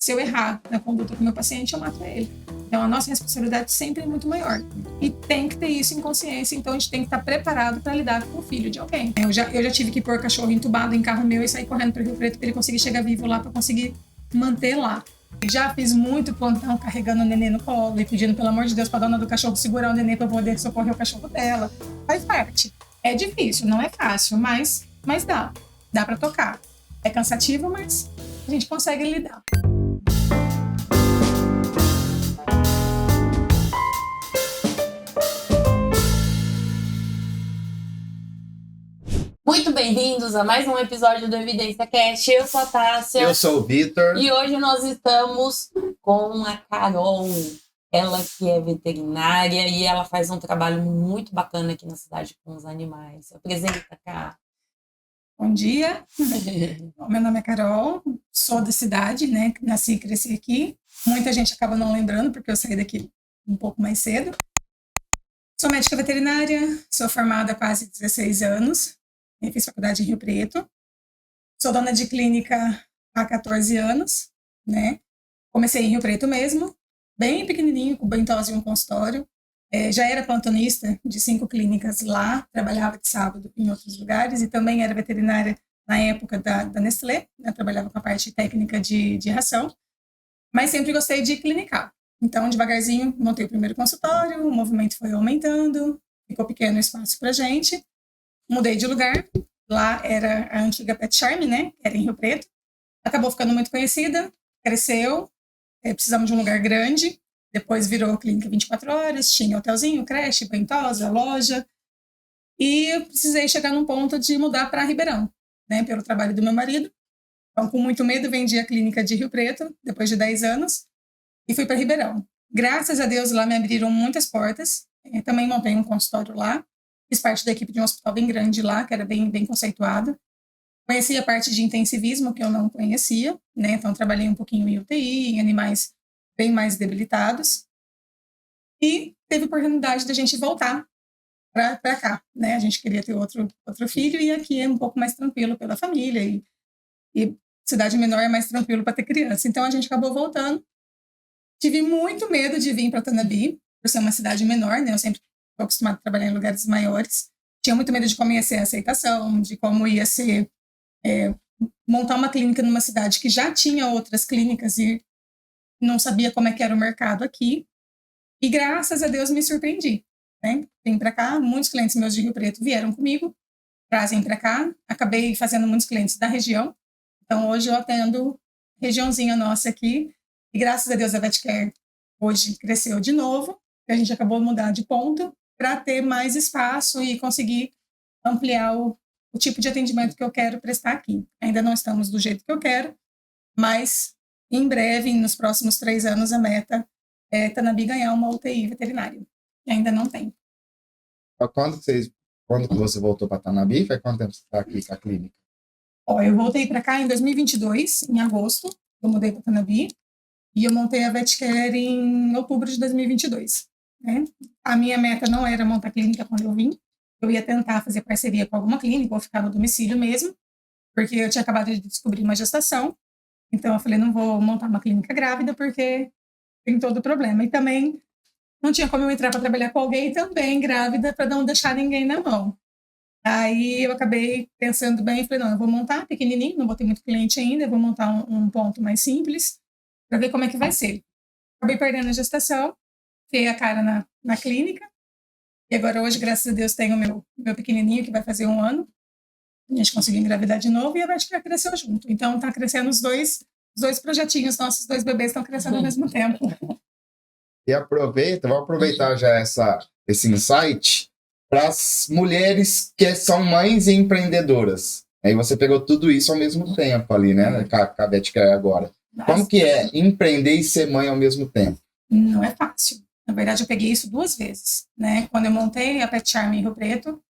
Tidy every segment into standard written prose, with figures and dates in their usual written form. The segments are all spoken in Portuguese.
se eu errar na conduta com o meu paciente, eu mato ele. Então, a nossa responsabilidade sempre é muito maior. E tem que ter isso em consciência, então a gente tem que estar preparado para lidar com o filho de alguém. Eu já tive que pôr cachorro entubado em carro meu e sair correndo para Rio Preto para ele conseguir chegar vivo lá, para conseguir manter lá. Já fiz muito plantão carregando o neném no colo e pedindo, pelo amor de Deus, para a dona do cachorro segurar o neném para poder socorrer o cachorro dela. Faz parte. É difícil, não é fácil, mas dá. Dá para tocar. É cansativo, mas a gente consegue lidar. Muito bem-vindos a mais um episódio do Evidência Cast. Eu sou a Tássia. Eu sou o Vitor. E hoje nós estamos com a Carol. Ela que é veterinária e ela faz um trabalho muito bacana aqui na cidade com os animais. Apresenta, Cá. Bom dia. Meu nome é Carol, sou da cidade, né? Nasci e cresci aqui. Muita gente acaba não lembrando porque eu saí daqui um pouco mais cedo. Sou médica veterinária, sou formada há quase 16 anos. Eu fiz faculdade em Rio Preto. Sou dona de clínica há 14 anos, né? Comecei em Rio Preto mesmo, bem pequenininho, com bentosa e um consultório. Já era plantonista de 5 clínicas lá, trabalhava de sábado em outros lugares e também era veterinária na época da Nestlé, né? Trabalhava com a parte técnica de ração, mas sempre gostei de clinicar. Então, devagarzinho, montei o primeiro consultório, o movimento foi aumentando, ficou pequeno o espaço para gente. Mudei de lugar, lá era a antiga Pet Charme, né, era em Rio Preto, acabou ficando muito conhecida, cresceu, precisamos de um lugar grande, depois virou clínica 24 horas, tinha hotelzinho, creche, bentosa, loja, e eu precisei chegar num ponto de mudar para Ribeirão, né, pelo trabalho do meu marido. Então, com muito medo, vendi a clínica de Rio Preto, depois de 10 anos, e fui para Ribeirão. Graças a Deus, lá me abriram muitas portas, também montei um consultório lá, fiz parte da equipe de um hospital bem grande lá, que era bem conceituado. Conheci a parte de intensivismo, que eu não conhecia, né? Então, trabalhei um pouquinho em UTI, em animais bem mais debilitados. E teve a oportunidade da gente voltar para cá, né? A gente queria ter outro filho, e aqui é um pouco mais tranquilo pela família, e cidade menor é mais tranquilo para ter criança. Então, a gente acabou voltando. Tive muito medo de vir para Tanabi, por ser uma cidade menor, né? Eu sempre estou acostumada a trabalhar em lugares maiores. Tinha muito medo de como ia ser a aceitação, de como ia ser montar uma clínica numa cidade que já tinha outras clínicas e não sabia como é que era o mercado aqui. E graças a Deus me surpreendi, né? Vim para cá, muitos clientes meus de Rio Preto vieram comigo, trazem para cá. Acabei fazendo muitos clientes da região. Então hoje eu atendo regiãozinha nossa aqui. E graças a Deus a VetCare hoje cresceu de novo. A gente acabou de mudar de ponto para ter mais espaço e conseguir ampliar o tipo de atendimento que eu quero prestar aqui. Ainda não estamos do jeito que eu quero, mas em breve, nos próximos 3 anos, a meta é Tanabi ganhar uma UTI veterinária. E ainda não tem. Quando que você voltou para Tanabi? Foi quanto tempo você está aqui com a clínica? Eu voltei para cá em 2022, em agosto. Eu mudei para Tanabi e eu montei a VetCare em outubro de 2022. Né? A minha meta não era montar clínica quando eu vim. Eu ia tentar fazer parceria com alguma clínica ou ficar no domicílio mesmo, porque eu tinha acabado de descobrir uma gestação. Então eu falei, não vou montar uma clínica grávida porque tem todo o problema. E também não tinha como eu entrar para trabalhar com alguém também grávida para não deixar ninguém na mão. Aí eu acabei pensando bem e falei, não, eu vou montar pequenininho, não vou ter muito cliente ainda, eu vou montar um ponto mais simples para ver como é que vai ser. Acabei perdendo a gestação, fiquei a cara na clínica, e agora hoje, graças a Deus, tenho o meu pequenininho que vai fazer 1 ano, a gente conseguiu engravidar de novo e a VetCare cresceu junto. Então está crescendo os dois projetinhos, nossos 2 bebês estão crescendo ao mesmo tempo. E vou aproveitar já esse insight para as mulheres que são mães e empreendedoras. Aí você pegou tudo isso ao mesmo tempo ali, né? Com a VetCare agora. Nossa. Como que é empreender e ser mãe ao mesmo tempo? Não é fácil. Na verdade, eu peguei isso 2 vezes, né? Quando eu montei a Pet Charme em Rio Preto,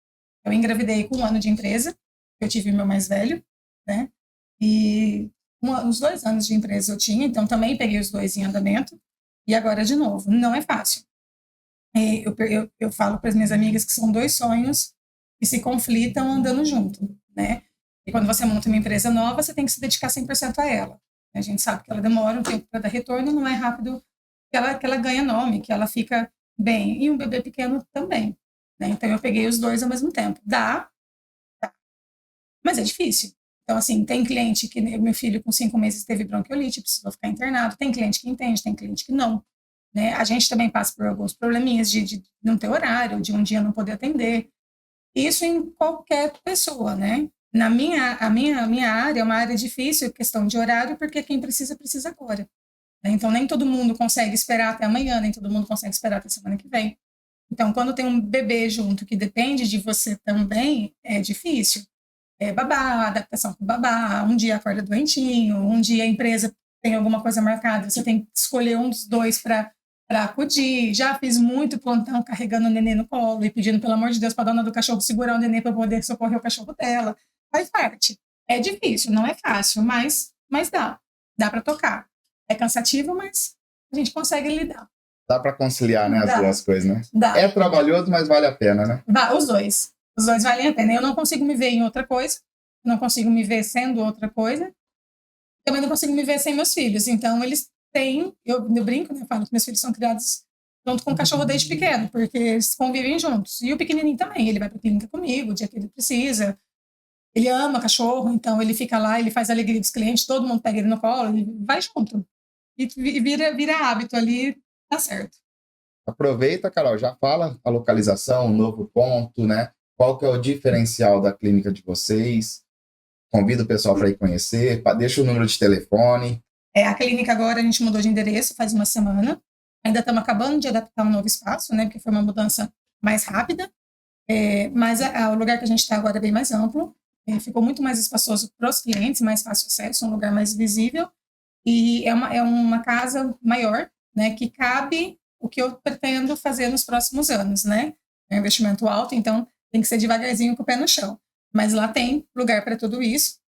eu engravidei com 1 ano de empresa. Eu tive o meu mais velho, né? E uns 2 anos de empresa eu tinha, então também peguei os 2 em andamento. E agora, de novo, não é fácil. Eu falo para as minhas amigas que são 2 sonhos que se conflitam andando junto, né? E quando você monta uma empresa nova, você tem que se dedicar 100% a ela. A gente sabe que ela demora um tempo para dar retorno, não é rápido que ela ganha nome, que ela fica bem. E um bebê pequeno também, né? Então, eu peguei os dois ao mesmo tempo. Dá, mas é difícil. Então, assim, tem cliente que meu filho com 5 meses teve bronquiolite, precisou ficar internado. Tem cliente que entende, tem cliente que não. Né? A gente também passa por alguns probleminhas de não ter horário, de um dia não poder atender. Isso em qualquer pessoa, né? A minha área é uma área difícil, questão de horário, porque quem precisa, precisa agora. Né? Então, nem todo mundo consegue esperar até amanhã, nem todo mundo consegue esperar até semana que vem. Então, quando tem um bebê junto que depende de você também, é difícil. É babá, adaptação com babá, um dia acorda doentinho, um dia a empresa tem alguma coisa marcada, você tem que escolher um dos dois para acudir. Já fiz muito plantão carregando o neném no colo e pedindo, pelo amor de Deus, para a dona do cachorro segurar o neném para poder socorrer o cachorro dela. Faz parte. É difícil, não é fácil, mas dá. Dá para tocar. É cansativo, mas a gente consegue lidar. Dá para conciliar, né, as duas coisas, né? Dá. É trabalhoso, mas vale a pena, né? Os dois. Os dois valem a pena. Eu não consigo me ver em outra coisa, não consigo me ver sendo outra coisa, também não consigo me ver sem meus filhos. Então, eles têm, eu brinco, né, falo que meus filhos são criados junto com o cachorro desde pequeno, porque eles convivem juntos. E o pequenininho também, ele vai para a clínica comigo, o dia que ele precisa. Ele ama cachorro, então ele fica lá, ele faz a alegria dos clientes, todo mundo pega ele no colo, ele vai junto. E vira hábito ali, tá certo. Aproveita, Carol, já fala a localização, o novo ponto, né? Qual que é o diferencial da clínica de vocês? Convido o pessoal para ir conhecer, deixa o número de telefone. A clínica agora a gente mudou de endereço faz uma semana. Ainda estamos acabando de adaptar um novo espaço, né? Porque foi uma mudança mais rápida. Mas o lugar que a gente está agora é bem mais amplo. Ficou muito mais espaçoso para os clientes, mais fácil acesso, um lugar mais visível. E é uma casa maior, né? Que cabe o que eu pretendo fazer nos próximos anos, né? É um investimento alto, então tem que ser devagarzinho com o pé no chão. Mas lá tem lugar para tudo isso.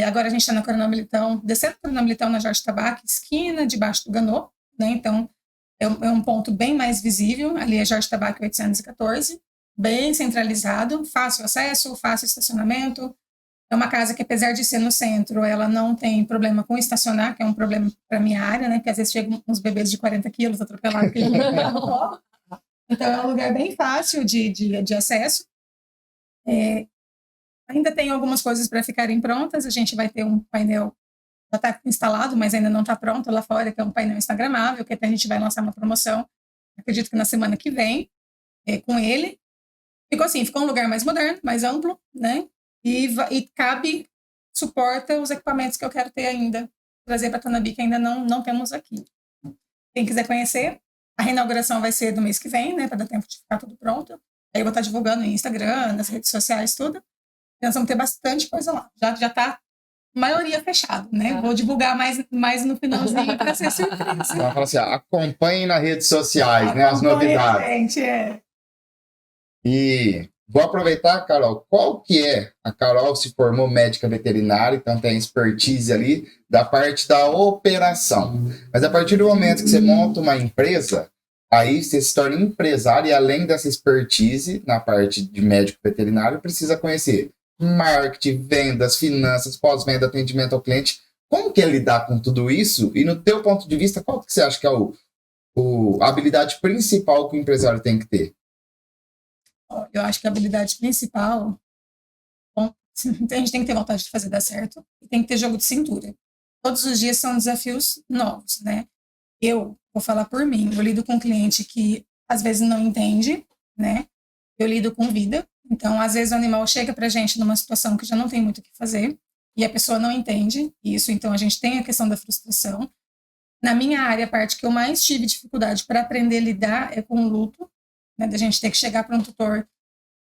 Agora a gente está na Coronel Militão, descendo a Coronel Militão na Jorge Tabac, esquina debaixo do Ganô, né? Então é um ponto bem mais visível. Ali é Jorge Tabac 814, bem centralizado, fácil acesso, fácil estacionamento. É uma casa que, apesar de ser no centro, ela não tem problema com estacionar, que é um problema para a minha área, né? Porque às vezes chegam uns bebês de 40 quilos atropelados. Então é um lugar bem fácil de acesso. Ainda tem algumas coisas para ficarem prontas. A gente vai ter um painel, já está instalado, mas ainda não está pronto lá fora, que é um painel instagramável, que até a gente vai lançar uma promoção, acredito que na semana que vem, com ele. Ficou um lugar mais moderno, mais amplo, né? E cabe, suporta os equipamentos que eu quero ter ainda, trazer para a Tanabi, que ainda não temos aqui. Quem quiser conhecer, a reinauguração vai ser do mês que vem, né? Para dar tempo de ficar tudo pronto. Aí eu vou estar divulgando no Instagram, nas redes sociais, tudo. Nós vamos ter bastante coisa lá. Já está maioria fechado, né? Vou divulgar mais no finalzinho para ser surpresa. Então, fala assim, acompanhem nas redes sociais, né? As novidades. Gente, E vou aproveitar, Carol, qual que é? A Carol se formou médica veterinária, então tem expertise ali da parte da operação. Mas a partir do momento que você monta uma empresa, aí você se torna empresário e além dessa expertise na parte de médico veterinário, precisa conhecer marketing, vendas, finanças, pós-venda, atendimento ao cliente. Como que é lidar com tudo isso? E no teu ponto de vista, qual que você acha que é a habilidade principal que o empresário tem que ter? Eu acho que a habilidade principal, bom, a gente tem que ter vontade de fazer dar certo e tem que ter jogo de cintura. Todos os dias são desafios novos, né? Eu vou falar por mim, eu lido com um cliente que às vezes não entende, né? Eu lido com vida, então às vezes o animal chega pra gente numa situação que já não tem muito o que fazer e a pessoa não entende isso, então a gente tem a questão da frustração. Na minha área, a parte que eu mais tive dificuldade para aprender a lidar é com o luto, né? Da gente ter que chegar para um tutor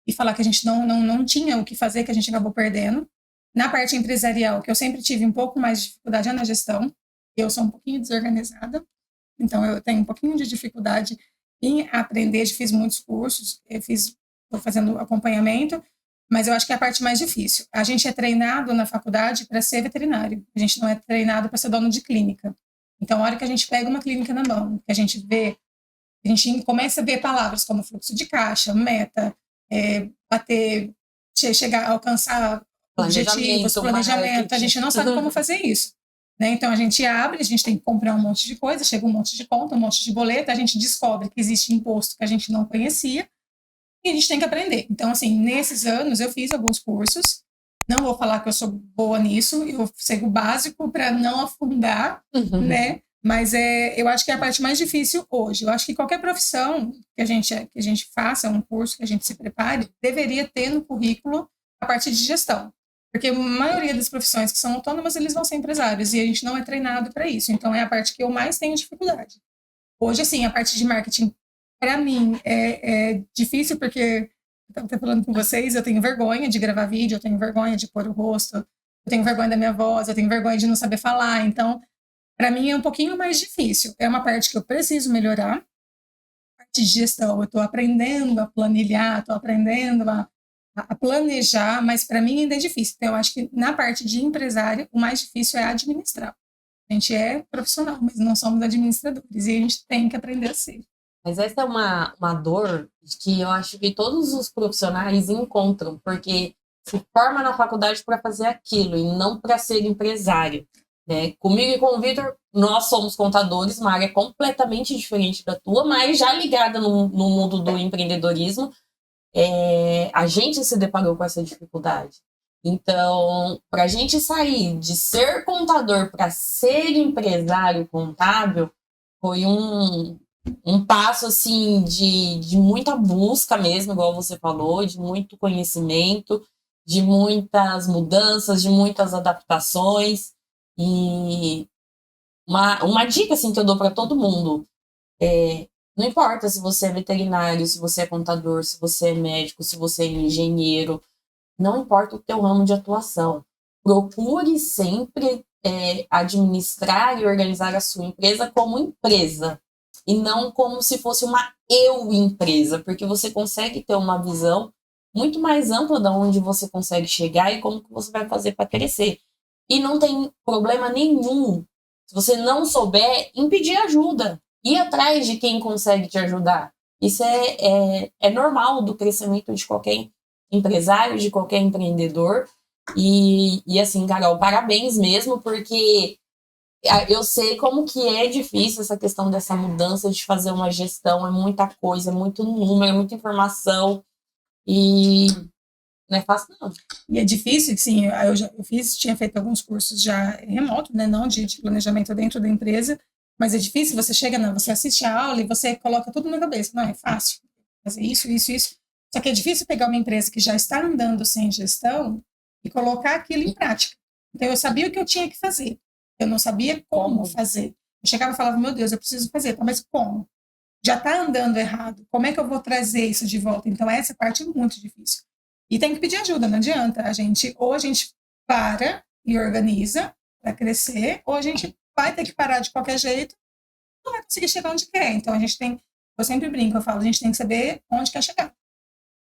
e falar que a gente não tinha o que fazer, que a gente acabou perdendo. Na parte empresarial, que eu sempre tive um pouco mais de dificuldade é na gestão, eu sou um pouquinho desorganizada, então eu tenho um pouquinho de dificuldade em aprender, fiz muitos cursos, estou fazendo acompanhamento, mas eu acho que é a parte mais difícil. A gente é treinado na faculdade para ser veterinário, a gente não é treinado para ser dono de clínica. Então, a hora que a gente pega uma clínica na mão, que a gente começa a ver palavras como fluxo de caixa, meta, chegar a alcançar objetivos, planejamento, a gente não sabe como fazer isso. né? Então, a gente abre, a gente tem que comprar um monte de coisa, chega um monte de conta, um monte de boleto, a gente descobre que existe imposto que a gente não conhecia e a gente tem que aprender. Então, assim, nesses anos eu fiz alguns cursos, não vou falar que eu sou boa nisso, eu sei o básico para não afundar, né? Mas eu acho que é a parte mais difícil hoje. Eu acho que qualquer profissão que a gente faça, um curso que a gente se prepare, deveria ter no currículo a parte de gestão. Porque a maioria das profissões que são autônomas, eles vão ser empresários, e a gente não é treinado para isso. Então, é a parte que eu mais tenho dificuldade. Hoje, assim, a parte de marketing, para mim, é difícil, porque eu estava falando com vocês, eu tenho vergonha de gravar vídeo, eu tenho vergonha de pôr o rosto, eu tenho vergonha da minha voz, eu tenho vergonha de não saber falar. Então, para mim, é um pouquinho mais difícil. É uma parte que eu preciso melhorar. A parte de gestão, eu estou aprendendo a planilhar, estou aprendendo a planejar, mas para mim ainda é difícil. Então, eu acho que na parte de empresário, o mais difícil é administrar. A gente é profissional, mas não somos administradores, e a gente tem que aprender a ser. Mas essa é uma dor que eu acho que todos os profissionais encontram, porque se forma na faculdade para fazer aquilo e não para ser empresário, né? Comigo e com o Vitor, nós somos contadores, uma área completamente diferente da tua, mas já ligada no mundo do empreendedorismo. A gente se deparou com essa dificuldade. Então, para a gente sair de ser contador para ser empresário contábil, foi um passo assim de muita busca mesmo, igual você falou, de muito conhecimento, de muitas mudanças, de muitas adaptações. E uma dica assim, que eu dou para todo mundo não importa se você é veterinário, se você é contador, se você é médico, se você é engenheiro, não importa o teu ramo de atuação. Procure sempre administrar e organizar a sua empresa como empresa e não como se fosse uma eu-empresa, porque você consegue ter uma visão muito mais ampla de onde você consegue chegar e como que você vai fazer para crescer. E não tem problema nenhum, se você não souber, em pedir ajuda. Ir atrás de quem consegue te ajudar. Isso é normal do crescimento de qualquer empresário, de qualquer empreendedor. E assim, Carol, parabéns mesmo, porque eu sei como que é difícil essa questão dessa mudança de fazer uma gestão. É muita coisa, é muito número, é muita informação. E não é fácil, não. E é difícil, sim, eu tinha feito alguns cursos já remoto, né, não de planejamento dentro da empresa, mas é difícil, você chega, você assiste a aula e você coloca tudo na cabeça. Não, é fácil fazer isso, isso, isso. Só que é difícil pegar uma empresa que já está andando sem gestão e colocar aquilo em prática. Então, eu sabia o que eu tinha que fazer. Eu não sabia como fazer. Eu chegava e falava, meu Deus, eu preciso fazer. Tá, mas como? Já está andando errado. Como é que eu vou trazer isso de volta? Então, essa parte é muito difícil. E tem que pedir ajuda, não adianta. Ou a gente para e organiza para crescer, ou a gente vai ter que parar de qualquer jeito, não vai conseguir chegar onde quer. Então, eu sempre brinco, eu falo, a gente tem que saber onde quer chegar.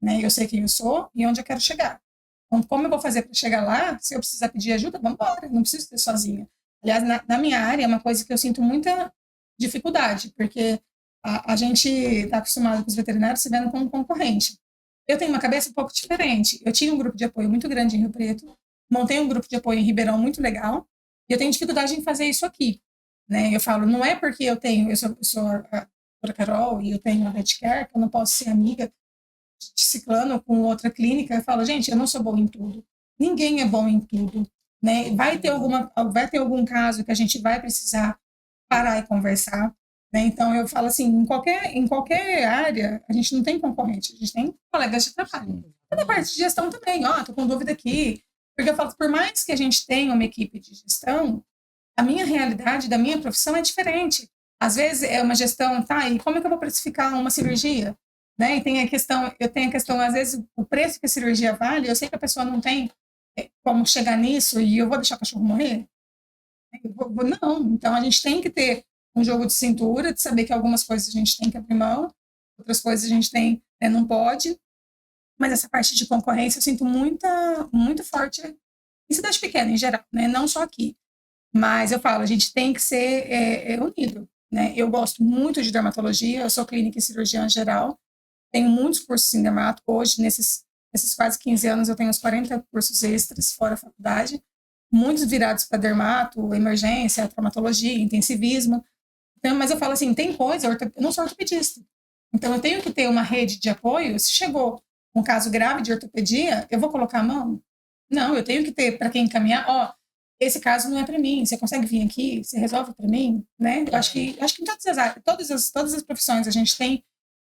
Né? Eu sei quem eu sou e onde eu quero chegar. Então, como eu vou fazer para chegar lá? Se eu precisar pedir ajuda, vamos embora, não preciso ser sozinha. Aliás, na minha área, é uma coisa que eu sinto muita dificuldade, porque a gente está acostumado com os veterinários se vendo como concorrente. Eu tenho uma cabeça um pouco diferente. Eu tinha um grupo de apoio muito grande em Rio Preto, montei um grupo de apoio em Ribeirão muito legal, e eu tenho dificuldade em fazer isso aqui. Né? Eu falo, não é porque eu sou a doutora Carol e eu tenho a VetCare, que eu não posso ser amiga de ciclano com outra clínica. Eu falo, gente, eu não sou boa em tudo. Ninguém é bom em tudo. Né? Vai ter algum caso que a gente vai precisar parar e conversar. Né? Então, eu falo assim, em qualquer área, a gente não tem concorrente, a gente tem colegas de trabalho. E na parte de gestão também, estou com dúvida aqui. Porque eu falo, por mais que a gente tenha uma equipe de gestão, a minha realidade da minha profissão é diferente. Às vezes é uma gestão, tá, e como é que eu vou precificar uma cirurgia? Né? E eu tenho a questão, às vezes, o preço que a cirurgia vale, eu sei que a pessoa não tem como chegar nisso e eu vou deixar o cachorro morrer? Não. Então, a gente tem que ter um jogo de cintura, de saber que algumas coisas a gente tem que abrir mão, outras coisas a gente não pode. Mas essa parte de concorrência eu sinto muito forte em cidade pequena, em geral, né? Não só aqui. Mas eu falo, a gente tem que ser unido. Né? Eu gosto muito de dermatologia, eu sou clínica e cirurgiã geral, tenho muitos cursos em dermato. Hoje, nesses quase 15 anos, eu tenho uns 40 cursos extras fora a faculdade. muitos virados para dermato, emergência, traumatologia, intensivismo. Então, mas eu falo assim, tem coisa, eu não sou ortopedista. Então, eu tenho que ter uma rede de apoio. Se chegou um caso grave de ortopedia, eu vou colocar a mão? Não, eu tenho que ter para quem encaminhar. Ó, esse caso não é para mim. Você consegue vir aqui? Você resolve para mim? Né? Eu acho que em todas as áreas, todas as profissões a gente tem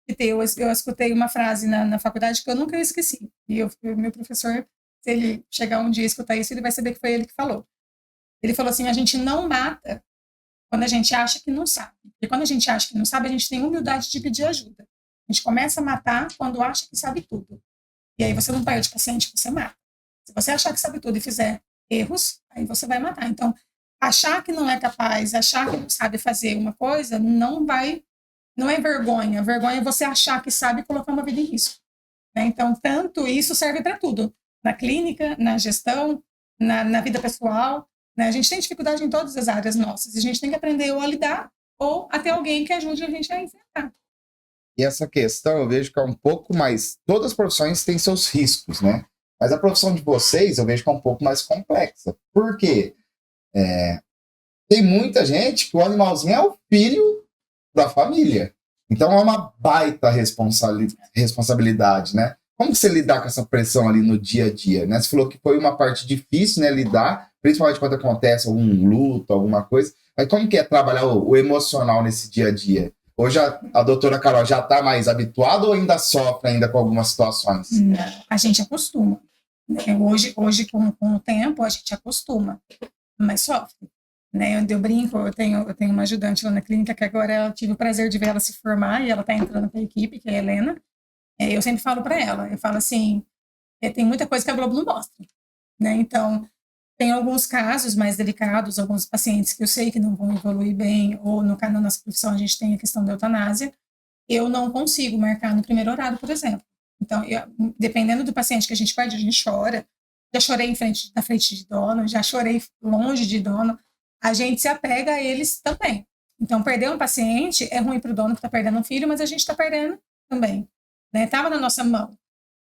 que ter. Eu escutei uma frase na faculdade que eu nunca esqueci. E meu professor, se ele chegar um dia e escutar isso, ele vai saber que foi ele que falou. Ele falou assim, a gente não mata quando a gente acha que não sabe. Porque quando a gente acha que não sabe, a gente tem humildade de pedir ajuda. A gente começa a matar quando acha que sabe tudo. E aí você não perde paciente, você mata. Se você achar que sabe tudo e fizer erros, aí você vai matar. Então, achar que não é capaz, achar que não sabe fazer uma coisa, não é vergonha. Vergonha é você achar que sabe e colocar uma vida em risco. Né? Então, tanto isso serve para tudo. Na clínica, na gestão, na vida pessoal. Né? A gente tem dificuldade em todas as áreas nossas. A gente tem que aprender ou a lidar ou a ter alguém que ajude a gente a enfrentar. E essa questão eu vejo que é um pouco mais... Todas as profissões têm seus riscos, né? Mas a profissão de vocês eu vejo que é um pouco mais complexa. Por quê? Tem muita gente que o animalzinho é o filho da família. Então é uma baita responsabilidade, né? Como que você lidar com essa pressão ali no dia a dia, né? Você falou que foi uma parte difícil, né, lidar, principalmente quando acontece algum luto, alguma coisa. Mas como que é trabalhar o emocional nesse dia a dia? Hoje a doutora Carol já está mais habituada ou ainda sofre ainda com algumas situações? Não, a gente acostuma. Né? Hoje com o tempo, a gente acostuma, mas sofre. Né? Eu brinco, eu tenho uma ajudante lá na clínica que agora eu tive o prazer de ver ela se formar e ela está entrando para a equipe, que é a Helena. Eu sempre falo para ela, eu falo assim, tem muita coisa que a Globo não mostra. Né? Então, tem alguns casos mais delicados, alguns pacientes que eu sei que não vão evoluir bem, ou na nossa profissão a gente tem a questão da eutanásia, eu não consigo marcar no primeiro horário, por exemplo. Então, dependendo do paciente que a gente pede, a gente chora. Já chorei na frente de dono, já chorei longe de dono. A gente se apega a eles também. Então, perder um paciente é ruim para o dono que está perdendo um filho, mas a gente está perdendo também. Estava na nossa mão.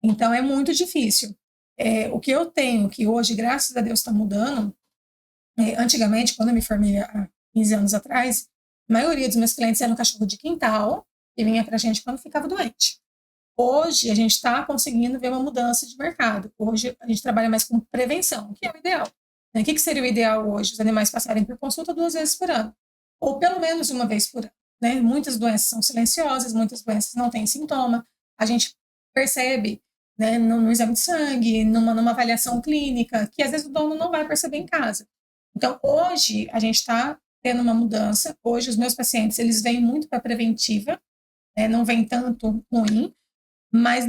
Então, é muito difícil. O que eu tenho, que hoje, graças a Deus, está mudando, antigamente, quando eu me formei há 15 anos atrás, a maioria dos meus clientes eram cachorro de quintal e vinha para a gente quando ficava doente. Hoje, a gente está conseguindo ver uma mudança de mercado. Hoje, a gente trabalha mais com prevenção, que é o ideal. O que seria o ideal hoje? Os animais passarem por consulta 2 vezes por ano, ou pelo menos 1 vez por ano. Né? Muitas doenças são silenciosas, muitas doenças não têm sintoma. A gente percebe, né, no exame de sangue, numa avaliação clínica, que às vezes o dono não vai perceber em casa. Então, hoje, a gente está tendo uma mudança. Hoje, os meus pacientes, eles vêm muito para preventiva, né, não vem tanto ruim, mas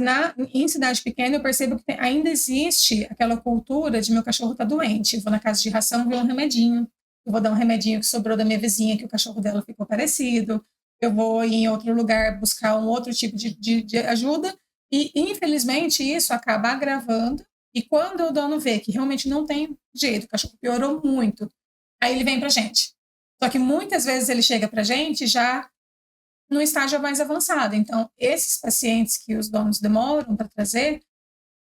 em cidade pequena eu percebo que ainda existe aquela cultura de meu cachorro está doente. Eu vou na casa de ração ver um remedinho. Eu vou dar um remedinho que sobrou da minha vizinha, que o cachorro dela ficou parecido. Eu vou em outro lugar buscar um outro tipo de ajuda. E, infelizmente, isso acaba agravando. E quando o dono vê que realmente não tem jeito, o cachorro piorou muito, aí ele vem para a gente. Só que muitas vezes ele chega para a gente já no estágio mais avançado. Então, esses pacientes que os donos demoram para trazer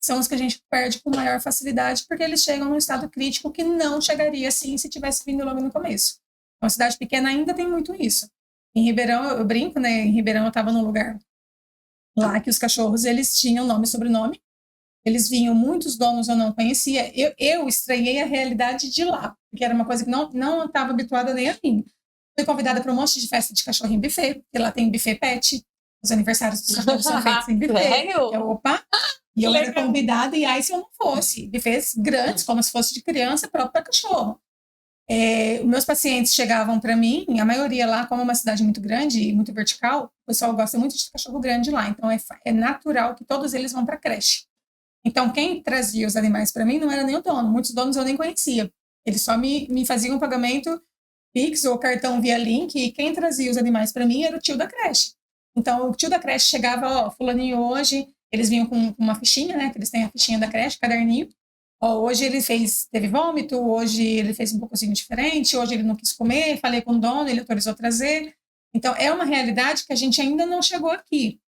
são os que a gente perde com maior facilidade, porque eles chegam num estado crítico que não chegaria assim se tivesse vindo logo no começo. Uma cidade pequena ainda tem muito isso. Em Ribeirão, eu brinco, né? Em Ribeirão eu estava num lugar lá que os cachorros, eles tinham nome e sobrenome. Eles vinham, muitos donos eu não conhecia. Eu estranhei a realidade de lá, porque era uma coisa que não estava habituada nem a mim. Fui convidada para um monte de festa de cachorro em buffet, porque lá tem buffet pet. Os aniversários dos cachorros são feitos em buffet. Sério? Opa! E eu era convidada, e aí se eu não fosse. Buffets grandes, como se fosse de criança, próprio para cachorro. Meus pacientes chegavam para mim, a maioria lá, como é uma cidade muito grande e muito vertical, o pessoal gosta muito de cachorro grande lá. Então é natural que todos eles vão para a creche. Então quem trazia os animais para mim não era nem o dono. Muitos donos eu nem conhecia. Eles só me faziam um pagamento Pix ou cartão via link, e quem trazia os animais para mim era o tio da creche. Então, o tio da creche chegava, fulaninho hoje, eles vinham com uma fichinha, né, que eles têm a fichinha da creche, caderninho. Hoje ele teve vômito, hoje ele fez um pouquinho diferente, hoje ele não quis comer, falei com o dono, ele autorizou trazer. Então, é uma realidade que a gente ainda não chegou aqui,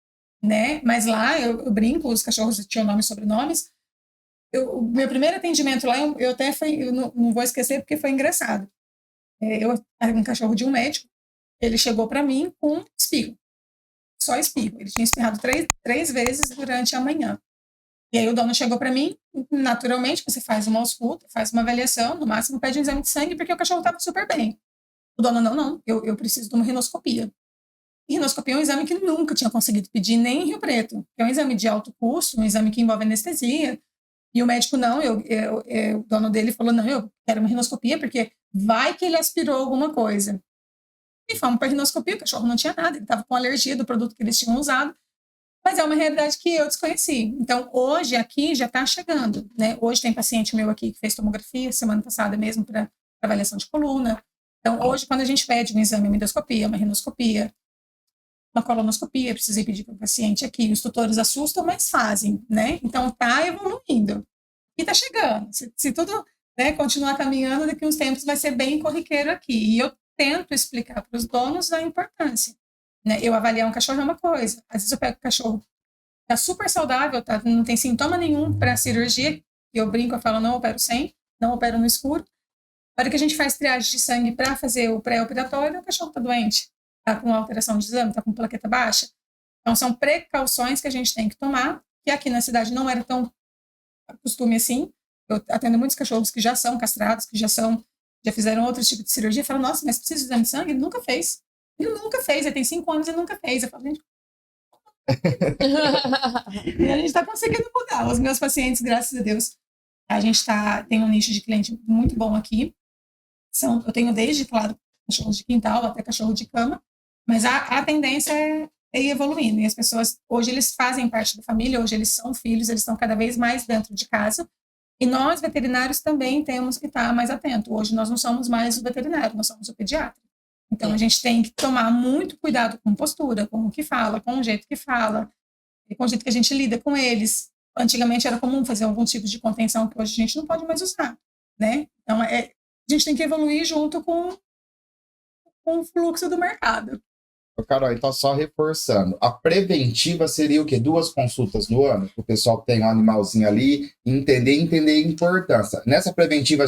né? Mas lá, eu brinco, os cachorros tinham nomes e sobrenomes, O meu primeiro atendimento lá, eu até eu não vou esquecer porque foi engraçado. Eu era um cachorro de um médico, ele chegou para mim com espirro, só espirro. Ele tinha espirrado três vezes durante a manhã. E aí o dono chegou para mim, naturalmente, você faz uma ausculta, faz uma avaliação, no máximo pede um exame de sangue, porque o cachorro estava super bem. O dono, não, eu preciso de uma rinoscopia. E rinoscopia é um exame que nunca tinha conseguido pedir nem em Rio Preto, que é um exame de alto custo, um exame que envolve anestesia. E o médico, não, o dono dele falou, não, eu quero uma rinoscopia, porque vai que ele aspirou alguma coisa. E fomos para a rinoscopia, o cachorro não tinha nada, ele estava com alergia do produto que eles tinham usado, mas é uma realidade que eu desconheci. Então, hoje aqui já está chegando, né? Hoje tem paciente meu aqui que fez tomografia, semana passada mesmo, para avaliação de coluna. Então, hoje, quando a gente pede um exame, uma endoscopia, uma rinoscopia, uma colonoscopia, precisei pedir para o paciente aqui, os tutores assustam, mas fazem, né? Então, está evoluindo. E está chegando. Se tudo, né, continuar caminhando, daqui a uns tempos vai ser bem corriqueiro aqui. E eu tento explicar para os donos a importância. Né? Eu avaliar um cachorro é uma coisa. Às vezes eu pego o cachorro, tá super saudável, tá, não tem sintoma nenhum para cirurgia, e eu brinco, eu falo, não opero sem, não opero no escuro. Na hora que a gente faz triagem de sangue para fazer o pré-operatório, o cachorro está doente, está com alteração de exame, está com plaqueta baixa. Então, são precauções que a gente tem que tomar, que aqui na cidade não era tão costume assim. Eu atendo muitos cachorros que já são castrados, que já fizeram outro tipo de cirurgia, e falam, nossa, mas precisa de exame de sangue? Ele nunca fez. Ele tem 5 anos e nunca fez. Eu falo, gente, e a gente está conseguindo mudar. Os meus pacientes, graças a Deus, a gente tem um nicho de cliente muito bom aqui. Eu tenho desde, claro, cachorro de quintal até cachorro de cama, mas a tendência é ir evoluindo. E as pessoas, hoje eles fazem parte da família, hoje eles são filhos, eles estão cada vez mais dentro de casa. E nós, veterinários, também temos que estar mais atentos. Hoje nós não somos mais o veterinário, nós somos o pediatra. Então, a gente tem que tomar muito cuidado com postura, com o que fala, com o jeito que fala, e com o jeito que a gente lida com eles. Antigamente era comum fazer algum tipo de contenção que hoje a gente não pode mais usar, né? Então, a gente tem que evoluir junto com o fluxo do mercado. Carol, então só reforçando, a preventiva seria o quê? 2 consultas no ano? O pessoal que tem um animalzinho ali, entender a importância. Nessa preventiva,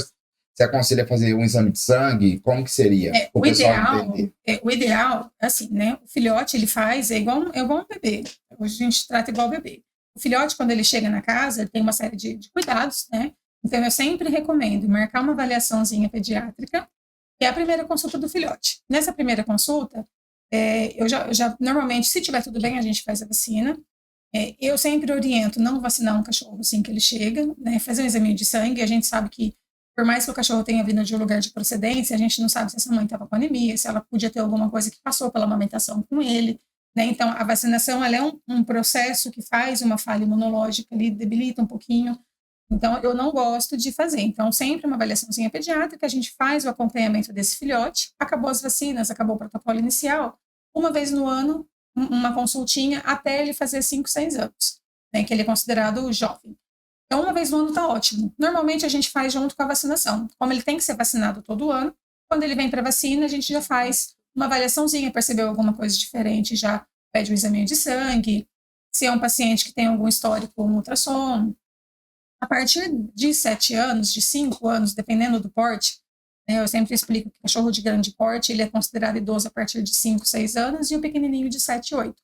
você aconselha fazer um exame de sangue? Como que seria? O ideal, assim, né? O filhote, ele faz, é igual um bebê. Hoje a gente trata igual bebê. O filhote, quando ele chega na casa, ele tem uma série de cuidados, né? Então, eu sempre recomendo marcar uma avaliaçãozinha pediátrica, que é a primeira consulta do filhote. Nessa primeira consulta, eu já normalmente, se tiver tudo bem, a gente faz a vacina. Eu sempre oriento não vacinar um cachorro assim que ele chega, né? Fazer um exame de sangue. A gente sabe que, por mais que o cachorro tenha vindo de um lugar de procedência, a gente não sabe se essa mãe estava com anemia, se ela podia ter alguma coisa que passou pela amamentação com ele, né? Então, a vacinação ela é um processo que faz uma falha imunológica ali, debilita um pouquinho. Então, eu não gosto de fazer. Então, sempre uma avaliaçãozinha pediátrica, a gente faz o acompanhamento desse filhote, acabou as vacinas, acabou o protocolo inicial, uma vez no ano, uma consultinha até ele fazer 5, 6 anos, né, que ele é considerado jovem. Então, uma vez no ano está ótimo. Normalmente, a gente faz junto com a vacinação. Como ele tem que ser vacinado todo ano, quando ele vem para a vacina, a gente já faz uma avaliaçãozinha, percebeu alguma coisa diferente, já pede um exame de sangue. Se é um paciente que tem algum histórico, um ultrassom. A partir de 7 anos, de 5 anos, dependendo do porte, né, eu sempre explico que o cachorro de grande porte ele é considerado idoso a partir de 5, 6 anos e o pequenininho de 7, 8.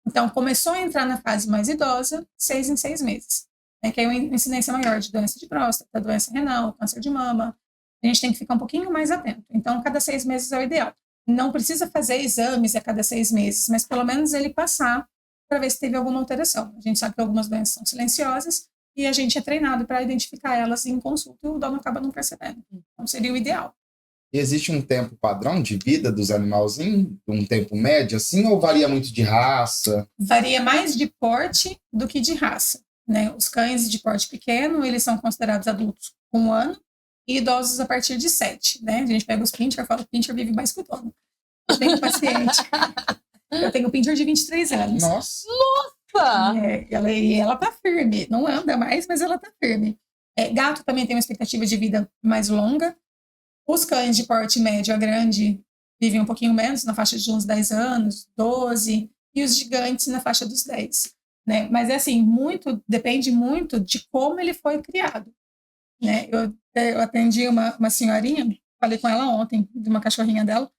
Então, começou a entrar na fase mais idosa, 6 em 6 meses, né, que é uma incidência maior de doença de próstata, doença renal, câncer de mama. A gente tem que ficar um pouquinho mais atento. Então, cada 6 meses é o ideal. Não precisa fazer exames a cada 6 meses, mas pelo menos ele passar para ver se teve alguma alteração. A gente sabe que algumas doenças são silenciosas, e a gente é treinado para identificar elas em consulta e o dono acaba não percebendo. Então, seria o ideal. Existe um tempo padrão de vida dos animalzinhos? Um tempo médio, assim, ou varia muito de raça? Varia mais de porte do que de raça, né? Os cães de porte pequeno, eles são considerados adultos com 1 ano e idosos a partir de 7, né? A gente pega os pincher e fala que o pincher vive mais que o dono. Eu tenho um paciente, eu tenho um pincher de 23 anos. Nossa! Ela tá firme, não anda mais, mas ela tá firme. Gato também tem uma expectativa de vida mais longa. Os cães de porte médio a grande vivem um pouquinho menos, na faixa de uns 10 anos, 12, e os gigantes na faixa dos 10. né? Mas é assim, depende muito de como ele foi criado, né? Eu atendi uma senhorinha, falei com ela ontem, de uma cachorrinha dela,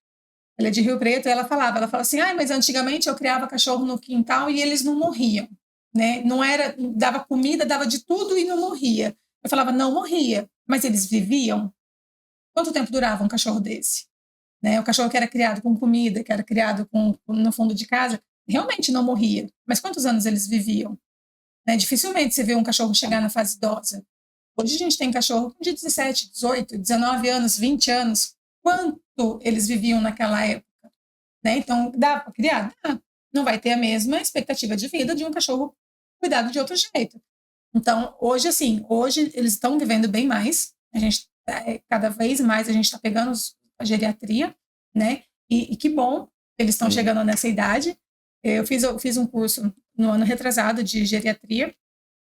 ela é de Rio Preto, e ela falava assim, mas antigamente eu criava cachorro no quintal e eles não morriam, né? Não era, dava comida, dava de tudo e não morria. Eu falava, não morria, mas eles viviam? Quanto tempo durava um cachorro desse? Né? O cachorro que era criado com comida, que era criado no fundo de casa, realmente não morria. Mas quantos anos eles viviam? Né? Dificilmente você vê um cachorro chegar na fase idosa. Hoje a gente tem cachorro de 17, 18, 19 anos, 20 anos. Quanto eles viviam naquela época? Né? Então, dá para criar? Dá. Não vai ter a mesma expectativa de vida de um cachorro cuidado de outro jeito. Então, hoje eles estão vivendo bem mais. A gente, cada vez mais, a gente está pegando a geriatria, né? E que bom que eles estão chegando nessa idade. Eu fiz um curso no ano retrasado de geriatria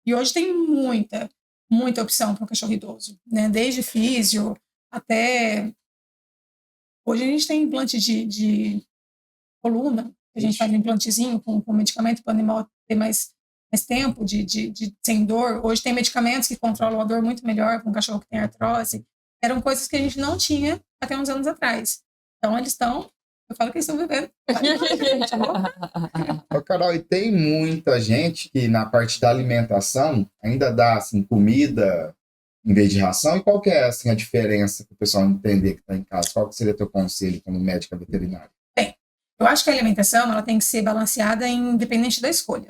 e hoje tem muita opção para um cachorro idoso, né? Desde físio até... Hoje a gente tem implante de coluna, a gente faz um implantezinho com medicamento para o animal ter mais tempo sem dor. Hoje tem medicamentos que controlam a dor muito melhor para um cachorro que tem artrose. Eram coisas que a gente não tinha até uns anos atrás. Então, eu falo que eles estão vivendo. Ô, Carol, e tem muita gente que na parte da alimentação ainda dá assim, comida em vez de ração. E qual que é assim, a diferença para o pessoal entender que está em casa? Qual que seria teu conselho como médica veterinária? Bem, eu acho que a alimentação ela tem que ser balanceada independente da escolha.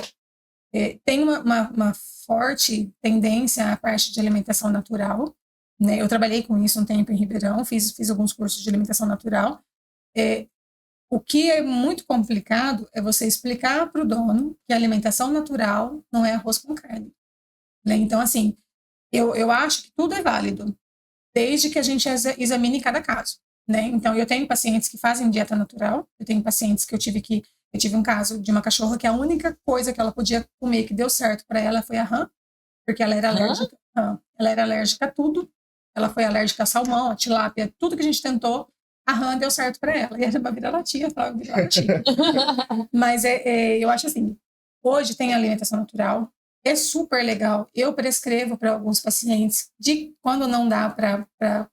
Tem uma forte tendência à parte de alimentação natural, né? Eu trabalhei com isso um tempo em Ribeirão, fiz alguns cursos de alimentação natural. O que é muito complicado é você explicar para o dono que a alimentação natural não é arroz com carne, né? Então, assim, eu acho que tudo é válido, desde que a gente examine cada caso, né? Então, eu tenho pacientes que fazem dieta natural, eu tenho pacientes que eu tive um caso de uma cachorra que a única coisa que ela podia comer que deu certo para ela foi a rã, porque ela era alérgica. Ela era alérgica a tudo. Ela foi alérgica a salmão, a tilápia, tudo que a gente tentou, a rã deu certo para ela. E era uma vira-latinha, Mas eu acho assim, hoje tem alimentação natural, é super legal. Eu prescrevo para alguns pacientes de quando não dá para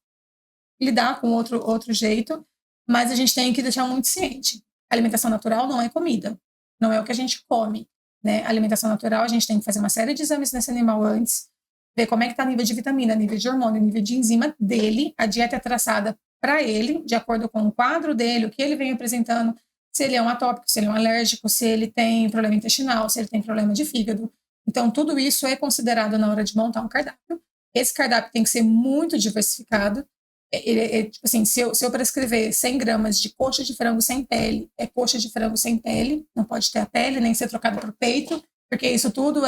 lidar com outro jeito, mas a gente tem que deixar muito ciente. A alimentação natural não é comida, não é o que a gente come, né? A alimentação natural, a gente tem que fazer uma série de exames nesse animal antes, ver como é que está o nível de vitamina, nível de hormônio, nível de enzima dele, a dieta é traçada para ele, de acordo com o quadro dele, o que ele vem apresentando, se ele é um atópico, se ele é um alérgico, se ele tem problema intestinal, se ele tem problema de fígado. Então, tudo isso é considerado na hora de montar um cardápio. Esse cardápio tem que ser muito diversificado. Tipo assim, se eu prescrever 100 gramas de coxa de frango sem pele, é coxa de frango sem pele, não pode ter a pele, nem ser trocada para o peito, porque isso tudo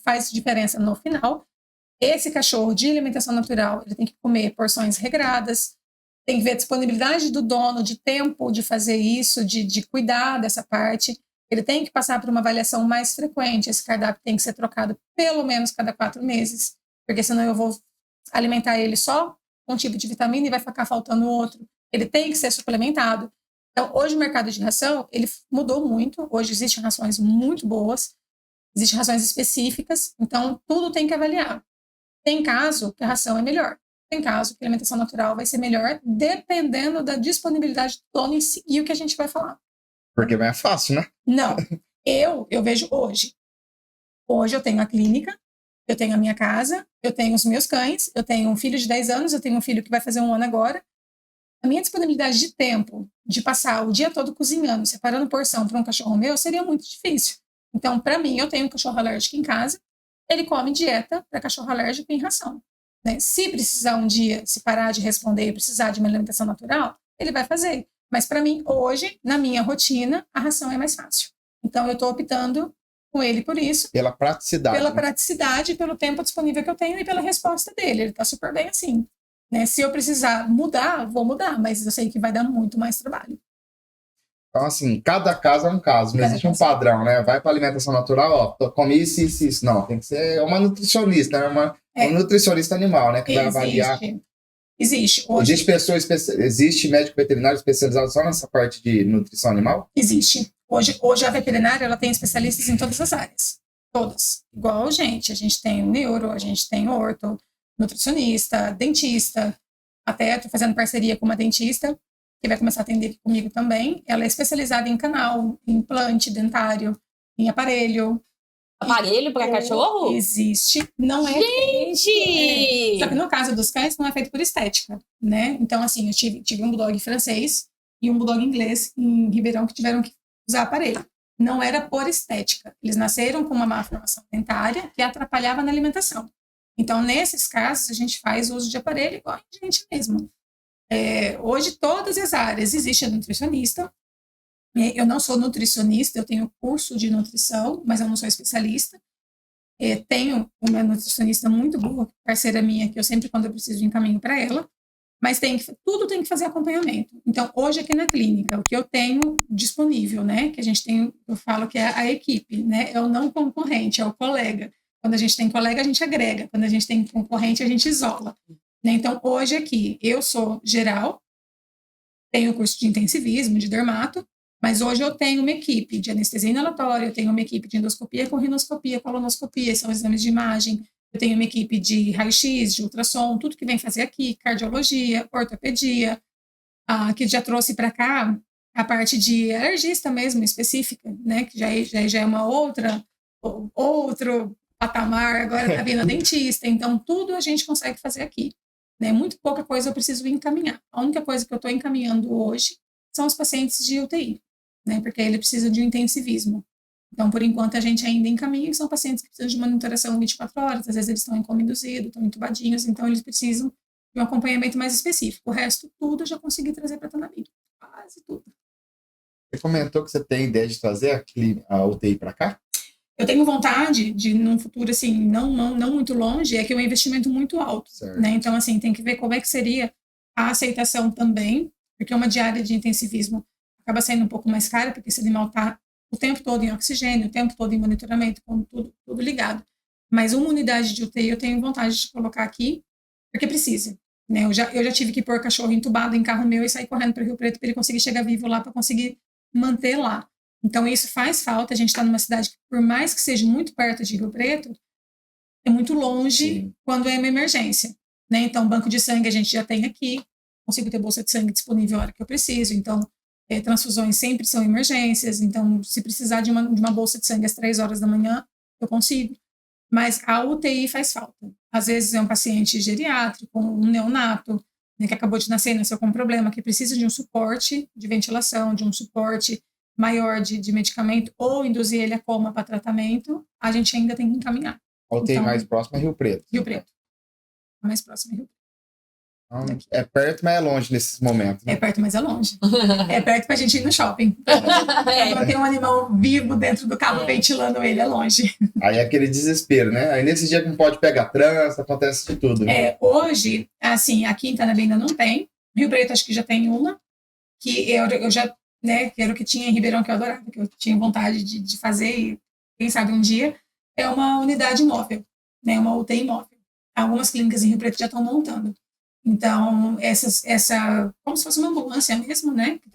faz diferença no final. Esse cachorro de alimentação natural, ele tem que comer porções regradas, tem que ver a disponibilidade do dono de tempo de fazer isso, de cuidar dessa parte. Ele tem que passar por uma avaliação mais frequente, esse cardápio tem que ser trocado pelo menos cada 4 meses, porque senão eu vou alimentar ele só um tipo de vitamina e vai ficar faltando outro. Ele tem que ser suplementado. Então, hoje o mercado de ração, ele mudou muito. Hoje existem rações muito boas, existem rações específicas, então tudo tem que avaliar. Tem caso que a ração é melhor. Tem caso que a alimentação natural vai ser melhor, dependendo da disponibilidade do dono em seguir o que a gente vai falar. Porque não é fácil, né? Não. Eu vejo hoje. Hoje eu tenho a clínica, eu tenho a minha casa, eu tenho os meus cães, eu tenho um filho de 10 anos, eu tenho um filho que vai fazer 1 ano agora. A minha disponibilidade de tempo de passar o dia todo cozinhando, separando porção para um cachorro meu, seria muito difícil. Então, para mim, eu tenho um cachorro alérgico em casa, ele come dieta para cachorro alérgico em ração. Né? Se precisar um dia, se parar de responder e precisar de uma alimentação natural, ele vai fazer. Mas para mim, hoje, na minha rotina, a ração é mais fácil. Então, eu estou optando com ele por isso. Pela praticidade. Pela praticidade, pelo tempo disponível que eu tenho e pela resposta dele. Ele está super bem assim. Né? Se eu precisar mudar, vou mudar, mas eu sei que vai dar muito mais trabalho. Então, assim, cada caso é um caso, não existe um padrão, né? Vai para alimentação natural, ó, come isso, isso, isso. Não, tem que ser uma nutricionista, né? Um nutricionista animal, né? Que vai avaliar. Existe. Hoje... Existe médico veterinário especializado só nessa parte de nutrição animal? Existe. Hoje a veterinária ela tem especialistas em todas as áreas. Todas. Igual, gente. A gente tem neuro, a gente tem orto, nutricionista, dentista. Até estou fazendo parceria com uma dentista que vai começar a atender comigo também. Ela é especializada em canal, em implante dentário, em aparelho. Aparelho para cachorro? Existe. Não é Gente! Só que no caso dos cães não é feito por estética, né? Então, assim, eu tive um bulldog francês e um bulldog inglês em Ribeirão que tiveram que usar aparelho. Não era por estética. Eles nasceram com uma má formação dentária que atrapalhava na alimentação. Então, nesses casos, a gente faz uso de aparelho igual a gente mesmo. Hoje, todas as áreas, existe a nutricionista. Eu não sou nutricionista, eu tenho curso de nutrição, mas eu não sou especialista. Tenho uma nutricionista muito boa, parceira minha, que eu sempre, quando eu preciso, encaminho para ela. Mas tudo tem que fazer acompanhamento. Então, hoje aqui na clínica, o que eu tenho disponível, né? Que a gente tem, eu falo que é a equipe, né? É o não concorrente, é o colega. Quando a gente tem colega, a gente agrega. Quando a gente tem concorrente, a gente isola. Né? Então, hoje aqui, eu sou geral, tenho curso de intensivismo, de dermato, mas hoje eu tenho uma equipe de anestesia inalatória, eu tenho uma equipe de endoscopia, corinoscopia, colonoscopia, são exames de imagem. Eu tenho uma equipe de raio-x, de ultrassom, tudo que vem fazer aqui, cardiologia, ortopedia, que já trouxe para cá a parte de alergista mesmo, específica, né? Que já é uma outro patamar, agora está vindo a dentista. Então, tudo a gente consegue fazer aqui. Né? Muito pouca coisa eu preciso encaminhar. A única coisa que eu estou encaminhando hoje são os pacientes de UTI, né? Porque ele precisa de um intensivismo. Então, por enquanto, a gente ainda encaminha, e são pacientes que precisam de monitoração 24 horas, às vezes eles estão em coma induzido, estão entubadinhos, então eles precisam de um acompanhamento mais específico. O resto, tudo eu já consegui trazer para a Tanabi. Quase tudo. Você comentou que você tem ideia de trazer a UTI para cá? Eu tenho vontade de, num futuro, assim, não muito longe, é que é um investimento muito alto, né? Então, assim, tem que ver como é que seria a aceitação também, porque uma diária de intensivismo acaba saindo um pouco mais cara, porque esse animal está o tempo todo em oxigênio, o tempo todo em monitoramento, com tudo ligado. Mas uma unidade de UTI eu tenho vontade de colocar aqui, porque precisa. Né? Eu já tive que pôr cachorro entubado em carro meu e sair correndo para o Rio Preto para ele conseguir chegar vivo lá, para conseguir manter lá. Então, isso faz falta. A gente está numa cidade que, por mais que seja muito perto de Rio Preto, é muito longe. Sim. Quando é uma emergência. Né? Então, banco de sangue a gente já tem aqui, consigo ter bolsa de sangue disponível a hora que eu preciso. Então, transfusões sempre são emergências, então se precisar de uma bolsa de sangue às 3 horas da manhã, eu consigo. Mas a UTI faz falta. Às vezes é um paciente geriátrico, um neonato, né, que acabou de nascer e nasceu com um problema, que precisa de um suporte de ventilação, de um suporte maior de medicamento, ou induzir ele a coma para tratamento, a gente ainda tem que encaminhar. A UTI então, mais próxima é Rio Preto. Rio Preto. A mais próxima é Rio Preto. É perto, mas é longe nesses momentos. Né? É perto, mas é longe. É perto pra gente ir no shopping. Quando tem um animal vivo dentro do carro ventilando ele, é longe. Aí é aquele desespero, né? Aí nesse dia que não pode pegar trânsito, acontece de tudo. Né? Hoje, assim, aqui em Tanabi ainda não tem. Rio Preto acho que já tem uma. Que eu já, né, que era o que tinha em Ribeirão, que eu adorava, que eu tinha vontade de fazer, e quem sabe um dia, é uma unidade móvel, né? Uma UTI móvel. Algumas clínicas em Rio Preto já estão montando. Então, essa como se fosse uma ambulância mesmo, né? Que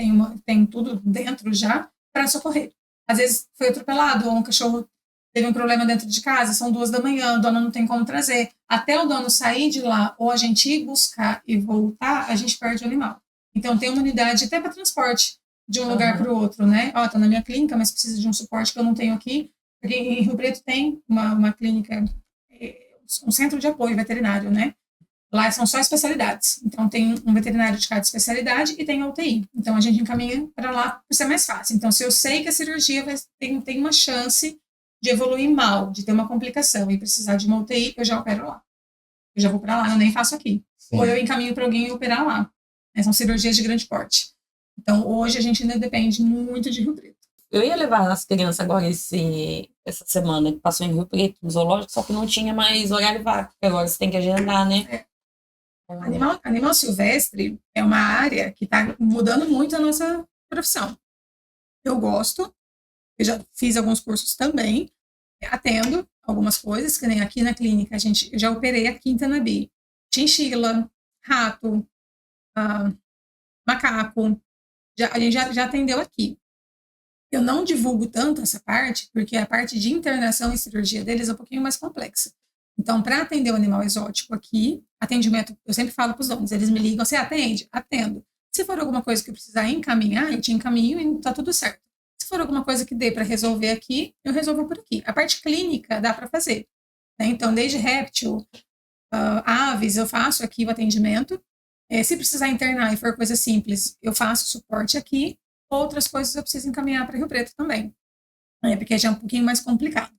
tem tudo dentro já para socorrer. Às vezes foi atropelado, ou um cachorro teve um problema dentro de casa, são 2 da manhã, o dono não tem como trazer. Até o dono sair de lá, ou a gente ir buscar e voltar, a gente perde o animal. Então, tem uma unidade até para transporte de um lugar para o outro, né? Ó, tá na minha clínica, mas precisa de um suporte que eu não tenho aqui. Porque em Rio Preto tem uma clínica, um centro de apoio veterinário, né? Lá são só especialidades. Então, tem um veterinário de cada especialidade e tem a UTI. Então, a gente encaminha para lá por ser mais fácil. Então, se eu sei que a cirurgia tem uma chance de evoluir mal, de ter uma complicação e precisar de uma UTI, eu já opero lá. Eu já vou para lá, eu nem faço aqui. Sim. Ou eu encaminho para alguém e operar lá. São cirurgias de grande porte. Então, hoje a gente ainda depende muito de Rio Preto. Eu ia levar as crianças agora essa semana que passou em Rio Preto, no zoológico, só que não tinha mais horário vago, porque agora você tem que agendar, né? Animal silvestre é uma área que está mudando muito a nossa profissão. Eu gosto, eu já fiz alguns cursos também, atendo algumas coisas, que nem aqui na clínica, eu já operei aqui em Tanabi. Chinchila, rato, macaco, a gente já atendeu aqui. Eu não divulgo tanto essa parte, porque a parte de internação e cirurgia deles é um pouquinho mais complexa. Então, para atender o animal exótico aqui, atendimento, eu sempre falo para os donos, eles me ligam, você atende? Atendo. Se for alguma coisa que eu precisar encaminhar, eu te encaminho e tá tudo certo. Se for alguma coisa que dê para resolver aqui, eu resolvo por aqui. A parte clínica dá para fazer. Né? Então, desde réptil, aves, eu faço aqui o atendimento. Se precisar internar e for coisa simples, eu faço suporte aqui. Outras coisas eu preciso encaminhar para Rio Preto também, porque já é um pouquinho mais complicado.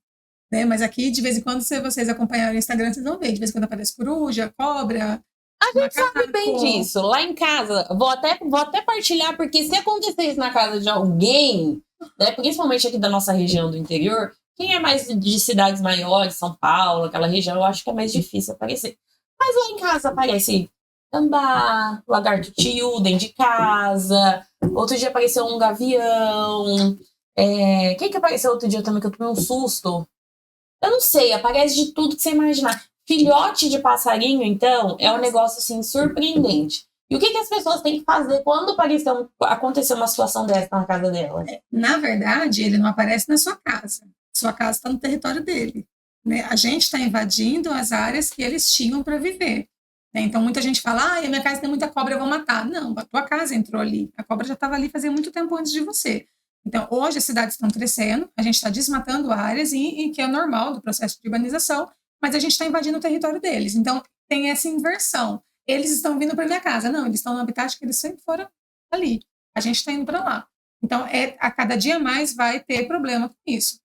Né? Mas aqui, de vez em quando, se vocês acompanharem o Instagram, vocês vão ver. De vez em quando aparece coruja, cobra. A gente sabe bem disso. Lá em casa, vou até partilhar, porque se acontecer isso na casa de alguém, né, principalmente aqui da nossa região do interior, quem é mais de cidades maiores, São Paulo, aquela região, eu acho que é mais difícil aparecer. Mas lá em casa aparece tambá, lagarto tio dentro de casa. Outro dia apareceu um gavião. Quem que apareceu outro dia também que eu tomei um susto? Eu não sei, aparece de tudo que você imaginar. Filhote de passarinho, então, é um negócio, assim, surpreendente. E o que as pessoas têm que fazer quando acontecer uma situação dessa na casa dela? Na verdade, ele não aparece na sua casa. Sua casa está no território dele. Né? A gente está invadindo as áreas que eles tinham para viver. Né? Então, muita gente fala, a minha casa tem muita cobra, eu vou matar. Não, a tua casa entrou ali. A cobra já estava ali fazia muito tempo antes de você. Então, hoje as cidades estão crescendo, a gente está desmatando áreas, e que é normal do processo de urbanização, mas a gente está invadindo o território deles. Então, tem essa inversão. Eles estão vindo para minha casa. Não, eles estão no habitat que eles sempre foram ali. A gente está indo para lá. Então, a cada dia mais vai ter problema com isso.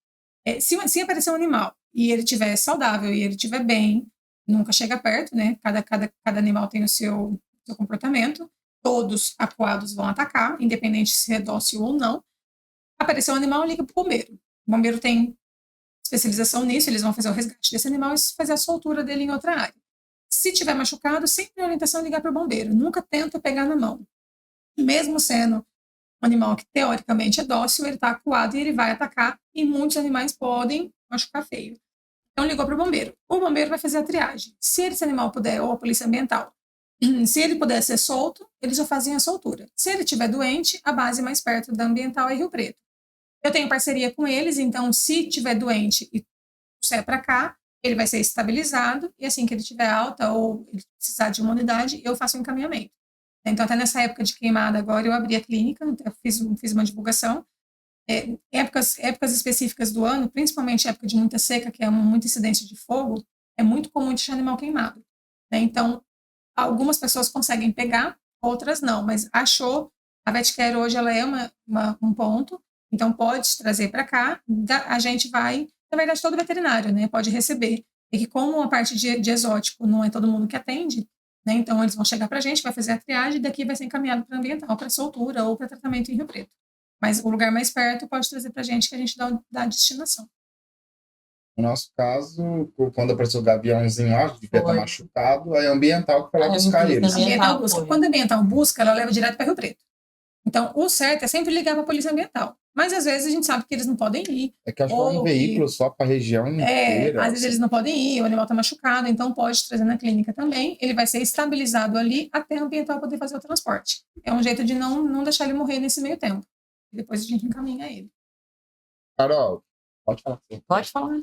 Se aparecer um animal e ele estiver saudável e ele estiver bem, nunca chega perto, né? Cada animal tem o seu comportamento. Todos acuados vão atacar, independente se é dócil ou não. Apareceu um animal, liga para o bombeiro. O bombeiro tem especialização nisso, eles vão fazer o resgate desse animal e fazer a soltura dele em outra área. Se tiver machucado, sempre a orientação é ligar para o bombeiro. Nunca tenta pegar na mão. Mesmo sendo um animal que teoricamente é dócil, ele está acuado e ele vai atacar, e muitos animais podem machucar feio. Então ligou para o bombeiro. O bombeiro vai fazer a triagem. Se esse animal puder, ou a polícia ambiental, se ele puder ser solto, eles já fazem a soltura. Se ele estiver doente, a base mais perto da ambiental é Rio Preto. Eu tenho parceria com eles, então se estiver doente e trouxer para cá, ele vai ser estabilizado, e assim que ele tiver alta ou ele precisar de uma unidade, eu faço o encaminhamento. Então, até nessa época de queimada agora, eu abri a clínica, eu fiz uma divulgação. Épocas específicas do ano, principalmente época de muita seca, que é muita incidência de fogo, é muito comum de animal queimado. Né? Então, algumas pessoas conseguem pegar, outras não, mas achou, a VetCare hoje ela é um ponto, então pode trazer para cá, a gente vai, na verdade todo veterinário, né, pode receber, e que como a parte de exótico não é todo mundo que atende, né, então eles vão chegar para a gente, vai fazer a triagem, e daqui vai ser encaminhado para ambiental, para soltura ou para tratamento em Rio Preto. Mas o lugar mais perto pode trazer para a gente, que a gente dá a destinação. No nosso caso, quando apareceu o gaviãozinho lá, devia estar machucado, aí é ambiental que foi lá buscar eles. Ambiental busca. Quando a ambiental busca, ela leva direto para Rio Preto. Então, o certo é sempre ligar para a polícia ambiental. Mas, às vezes, a gente sabe que eles não podem ir. É que acho que é um veículo só para a região inteira. Às vezes eles não podem ir, o animal está machucado, então pode trazer na clínica também. Ele vai ser estabilizado ali até a ambiental poder fazer o transporte. É um jeito de não deixar ele morrer nesse meio tempo. E depois a gente encaminha ele. Carol, pode falar. Pode falar.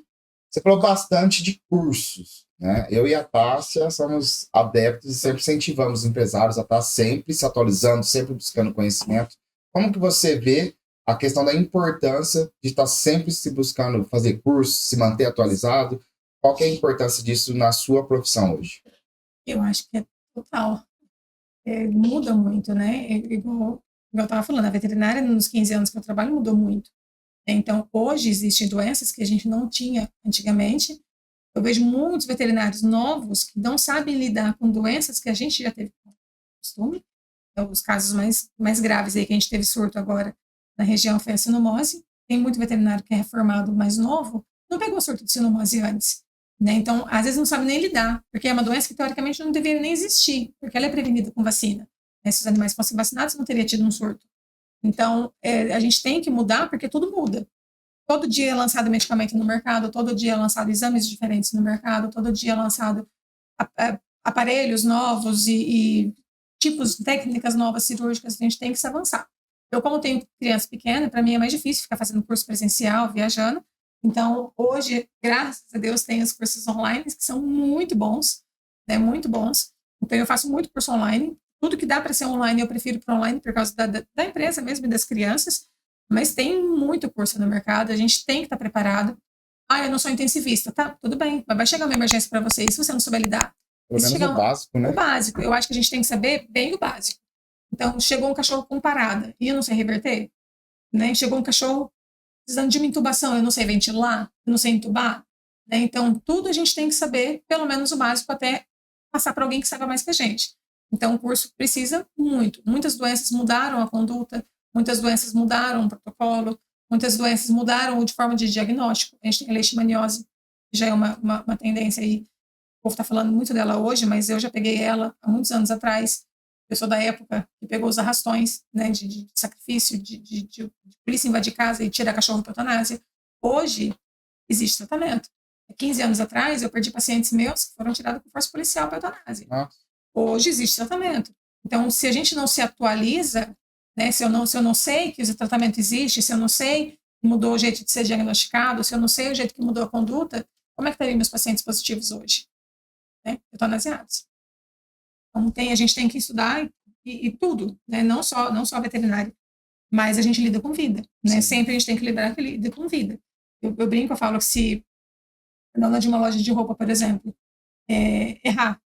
Você falou bastante de cursos, né? Eu e a Tássia somos adeptos e sempre incentivamos os empresários a estar sempre se atualizando, sempre buscando conhecimento. Como que você vê a questão da importância de estar sempre se buscando fazer curso, se manter atualizado? Qual que é a importância disso na sua profissão hoje? Eu acho que é total. Muda muito, né? Igual eu estava falando, a veterinária, nos 15 anos que eu trabalho, mudou muito. Então, hoje existem doenças que a gente não tinha antigamente. Eu vejo muitos veterinários novos que não sabem lidar com doenças que a gente já teve costume. Então, os casos mais graves aí que a gente teve surto agora na região foi a sinomose. Tem muito veterinário que é reformado mais novo, não pegou surto de sinomose antes. Né? Então, às vezes não sabe nem lidar, porque é uma doença que teoricamente não deveria nem existir, porque ela é prevenida com vacina. Né? Se os animais fossem vacinados, não teria tido um surto. Então, a gente tem que mudar, porque tudo muda. Todo dia é lançado medicamento no mercado, todo dia é lançado exames diferentes no mercado, todo dia é lançado aparelhos novos e tipos, técnicas novas cirúrgicas, a gente tem que se avançar. Eu, como tenho criança pequena, para mim é mais difícil ficar fazendo curso presencial, viajando. Então, hoje, graças a Deus, tem os cursos online que são muito bons, né? Muito bons. Então, eu faço muito curso online. Tudo que dá para ser online, eu prefiro para online por causa da empresa mesmo e das crianças. Mas tem muito curso no mercado, a gente tem que estar preparado. Ah, eu não sou intensivista. Tá, tudo bem, mas vai chegar uma emergência para você. E se você não souber lidar? Pelo menos o básico, né? O básico. Eu acho que a gente tem que saber bem o básico. Então, chegou um cachorro com parada e eu não sei reverter, né? Chegou um cachorro precisando de uma intubação, eu não sei ventilar, eu não sei intubar, né? Então, tudo a gente tem que saber, pelo menos o básico, até passar para alguém que saiba mais que a gente. Então, o curso precisa muito. Muitas doenças mudaram a conduta, muitas doenças mudaram o protocolo, muitas doenças mudaram de forma de diagnóstico. A gente tem a leishmaniose, que já é uma tendência aí. O povo está falando muito dela hoje, mas eu já peguei ela há muitos anos atrás. Eu sou da época que pegou os arrastões, né, de sacrifício, de polícia invadir casa e tirar cachorro para eutanásia. Hoje, existe tratamento. Há 15 anos atrás, eu perdi pacientes meus que foram tirados com força policial para eutanásia. Hoje existe tratamento. Então, se a gente não se atualiza, né, se eu não sei que o tratamento existe, se eu não sei que mudou o jeito de ser diagnosticado, se eu não sei o jeito que mudou a conduta, como é que estariam meus pacientes positivos hoje? Né, eutanasiados. Então, a gente tem que estudar e tudo, né? Não só veterinário, mas a gente lida com vida, né? Sim. Sempre a gente tem que lidar com vida. Eu brinco, eu falo que se a dona de uma loja de roupa, por exemplo, errar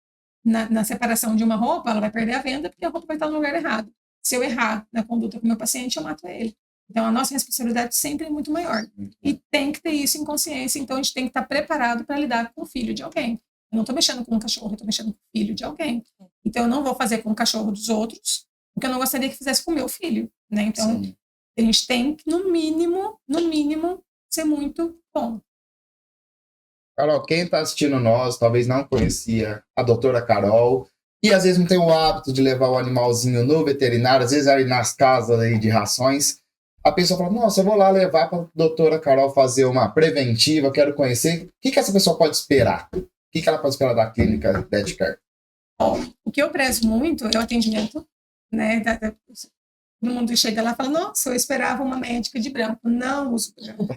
na separação de uma roupa, ela vai perder a venda porque a roupa vai estar no lugar errado. Se eu errar na conduta com o meu paciente, eu mato ele. Então, a nossa responsabilidade sempre é muito maior. E tem que ter isso em consciência, então a gente tem que estar preparado para lidar com o filho de alguém. Eu não estou mexendo com um cachorro, eu estou mexendo com o filho de alguém. Então, eu não vou fazer com o cachorro dos outros, porque eu não gostaria que fizesse com o meu filho, né? Então, Sim. a gente tem que, no mínimo, ser muito bom. Carol, quem está assistindo nós, talvez não conhecia a doutora Carol, e às vezes não tem o hábito de levar o animalzinho no veterinário, às vezes aí nas casas aí de rações, a pessoa fala, nossa, eu vou lá levar para a doutora Carol fazer uma preventiva, quero conhecer. O que essa pessoa pode esperar? O que ela pode esperar da clínica Pet Care? O que eu prezo muito é o atendimento, né? Todo mundo chega lá e fala, nossa, eu esperava uma médica de branco. Não uso branco.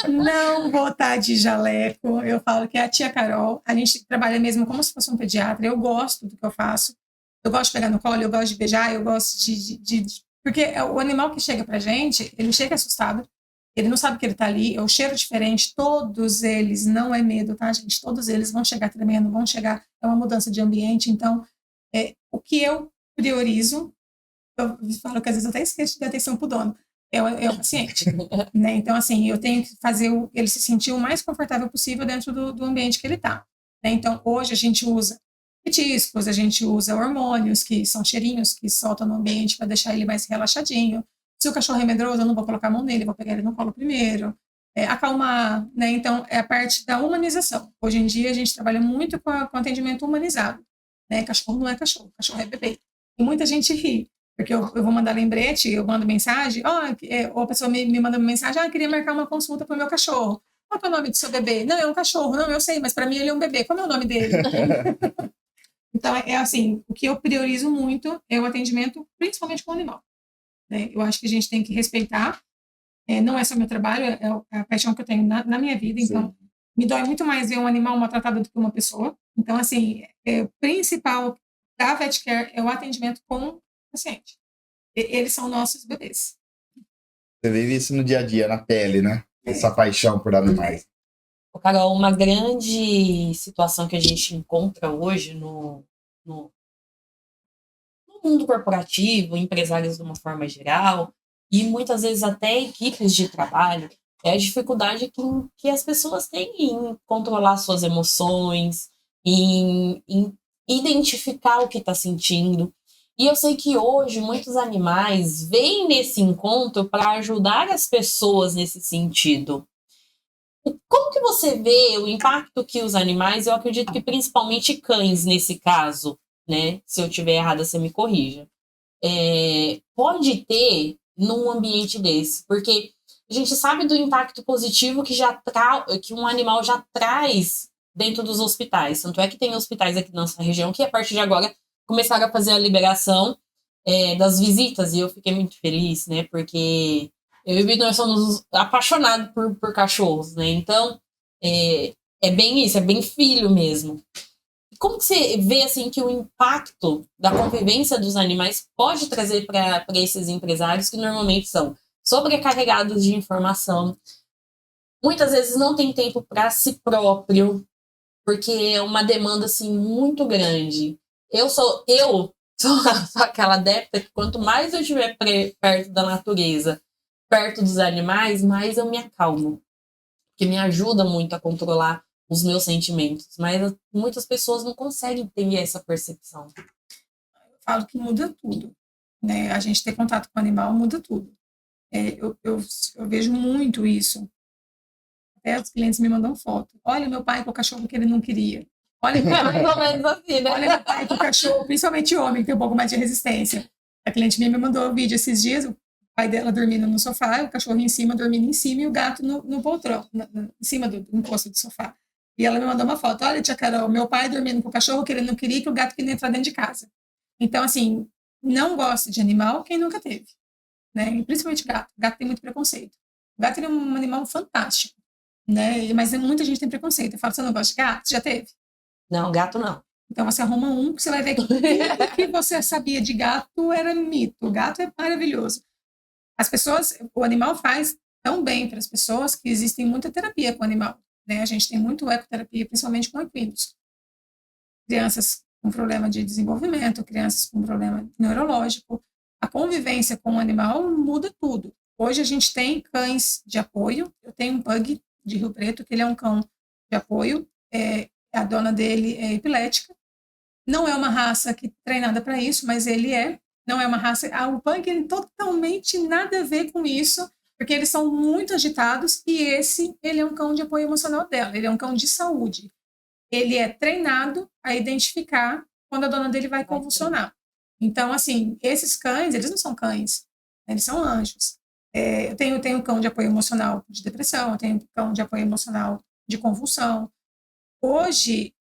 Não vou estar de jaleco. Eu falo que é a tia Carol. A gente trabalha mesmo como se fosse um pediatra. Eu gosto do que eu faço. Eu gosto de pegar no colo, eu gosto de beijar, eu gosto porque o animal que chega pra gente, ele chega assustado. Ele não sabe que ele está ali, é o cheiro diferente, todos eles, não é medo, tá, gente? Todos eles vão chegar tremendo, vão chegar, é uma mudança de ambiente. Então, o que eu priorizo, eu falo que às vezes eu até esqueço de dar atenção pro dono, é o paciente, né? Então, assim, eu tenho que fazer ele se sentir o mais confortável possível dentro do ambiente que ele está. Né? Então, hoje a gente usa petiscos, a gente usa hormônios, que são cheirinhos que soltam no ambiente para deixar ele mais relaxadinho. Se o cachorro é medroso, eu não vou colocar a mão nele, vou pegar ele no colo primeiro. Acalmar, né? Então, é a parte da humanização. Hoje em dia, a gente trabalha muito com atendimento humanizado. Né? Cachorro não é cachorro é bebê. E muita gente ri, porque eu vou mandar lembrete, eu mando mensagem, ou a pessoa me manda uma mensagem, eu queria marcar uma consulta para o meu cachorro. Qual é o nome do seu bebê? Não, é um cachorro. Não, eu sei, mas para mim ele é um bebê. Qual é o nome dele? Então, assim, o que eu priorizo muito é o atendimento, principalmente com o animal. Né? Eu acho que a gente tem que respeitar, não é só meu trabalho, é a paixão que eu tenho na minha vida, então Sim. Me dói muito mais ver um animal maltratado do que uma pessoa. Então, assim, o principal da Vet Care é o atendimento com o paciente. Eles são nossos bebês. Você vive isso no dia a dia, na pele, né? Essa paixão por animais. Carol, uma grande situação que a gente encontra hoje no mundo corporativo, empresários de uma forma geral, e muitas vezes até equipes de trabalho, é a dificuldade que as pessoas têm em controlar suas emoções, em identificar o que está sentindo. E eu sei que hoje muitos animais vêm nesse encontro para ajudar as pessoas nesse sentido. Como que você vê o impacto que os animais, eu acredito que principalmente cães nesse caso, né? Se eu estiver errada, você me corrija. Pode ter num ambiente desse, porque a gente sabe do impacto positivo que um animal já traz dentro dos hospitais. Tanto é que tem hospitais aqui na nossa região que, a partir de agora, começaram a fazer a liberação das visitas, e eu fiquei muito feliz, né? Porque eu e o Vitor somos apaixonados por cachorros, né? Então, é bem isso, é bem filho mesmo. E como que você vê, assim, que o impacto da convivência dos animais pode trazer para esses empresários que normalmente são sobrecarregados de informação, muitas vezes não tem tempo para si próprio, porque é uma demanda, assim, muito grande. Eu sou aquela adepta que quanto mais eu estiver perto da natureza, perto dos animais, mais eu me acalmo. Que me ajuda muito a controlar os meus sentimentos. Mas muitas pessoas não conseguem ter essa percepção. Eu falo que muda tudo, né? A gente ter contato com o animal muda tudo. Eu vejo muito isso. Até os clientes me mandam foto. Olha meu pai com o cachorro que ele não queria. Olha meu pai, Mais ou menos assim, né? olha meu pai com o cachorro, principalmente homem, que tem um pouco mais de resistência. A cliente minha me mandou um vídeo esses dias, o pai dela dormindo no sofá, o cachorro em cima, dormindo em cima, e o gato no poltrão, em cima do encosto do sofá. E ela me mandou uma foto. Olha, tia Carol, meu pai dormindo com o cachorro que ele não queria, que o gato queria entrar dentro de casa. Então, assim, não gosta de animal quem nunca teve, né? E principalmente gato. O gato tem muito preconceito. O gato é um animal fantástico, né? Mas muita gente tem preconceito. Eu falo, você não gosta de gato? Já teve? Não, gato não. Então você arruma um que você vai ver que tudo que você sabia de gato era mito. O gato é maravilhoso. As pessoas, o animal faz tão bem para as pessoas que existe muita terapia com o animal, né? A gente tem muito ecoterapia, principalmente com equinos. Crianças com problema de desenvolvimento, crianças com problema neurológico. A convivência com o animal muda tudo. Hoje a gente tem cães de apoio. Eu tenho um pug de Rio Preto, que ele é um cão de apoio. A dona dele é epilética. Não é uma raça que treinada para isso, mas ele é. Não é uma raça. O pug ele totalmente nada a ver com isso, porque eles são muito agitados e ele é um cão de apoio emocional dela. Ele é um cão de saúde. Ele é treinado a identificar quando a dona dele vai convulsionar. Então, assim, esses cães, eles não são cães, eles são anjos. Eu tenho cão de apoio emocional de depressão, eu tenho cão de apoio emocional de convulsão. Hoje,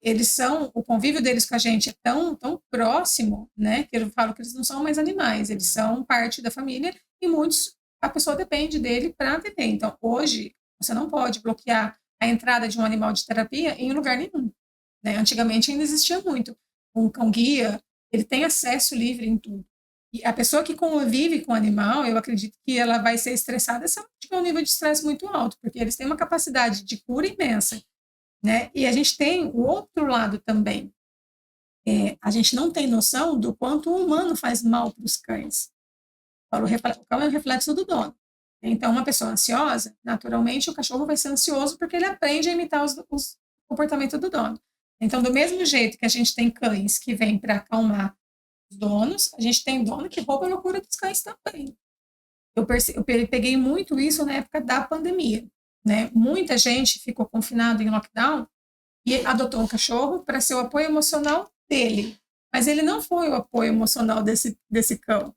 o convívio deles com a gente é tão próximo, né, que eu falo que eles não são mais animais, eles são parte da família e a pessoa depende dele para atender. Então, hoje, você não pode bloquear a entrada de um animal de terapia em lugar nenhum, né? Antigamente ainda existia muito. Um cão-guia, ele tem acesso livre em tudo. E a pessoa que convive com o animal, eu acredito que ela vai ser estressada se ela tiver um nível de estresse muito alto, porque eles têm uma capacidade de cura imensa, né? E a gente tem o outro lado também. A gente não tem noção do quanto o humano faz mal para os cães. O cão é o reflexo do dono. Então, uma pessoa ansiosa, naturalmente, o cachorro vai ser ansioso porque ele aprende a imitar os comportamentos do dono. Então, do mesmo jeito que a gente tem cães que vêm para acalmar os donos, a gente tem dono que rouba a loucura dos cães também. Eu peguei muito isso na época da pandemia, né? Muita gente ficou confinada em lockdown e adotou um cachorro para ser o apoio emocional dele. Mas ele não foi o apoio emocional desse cão,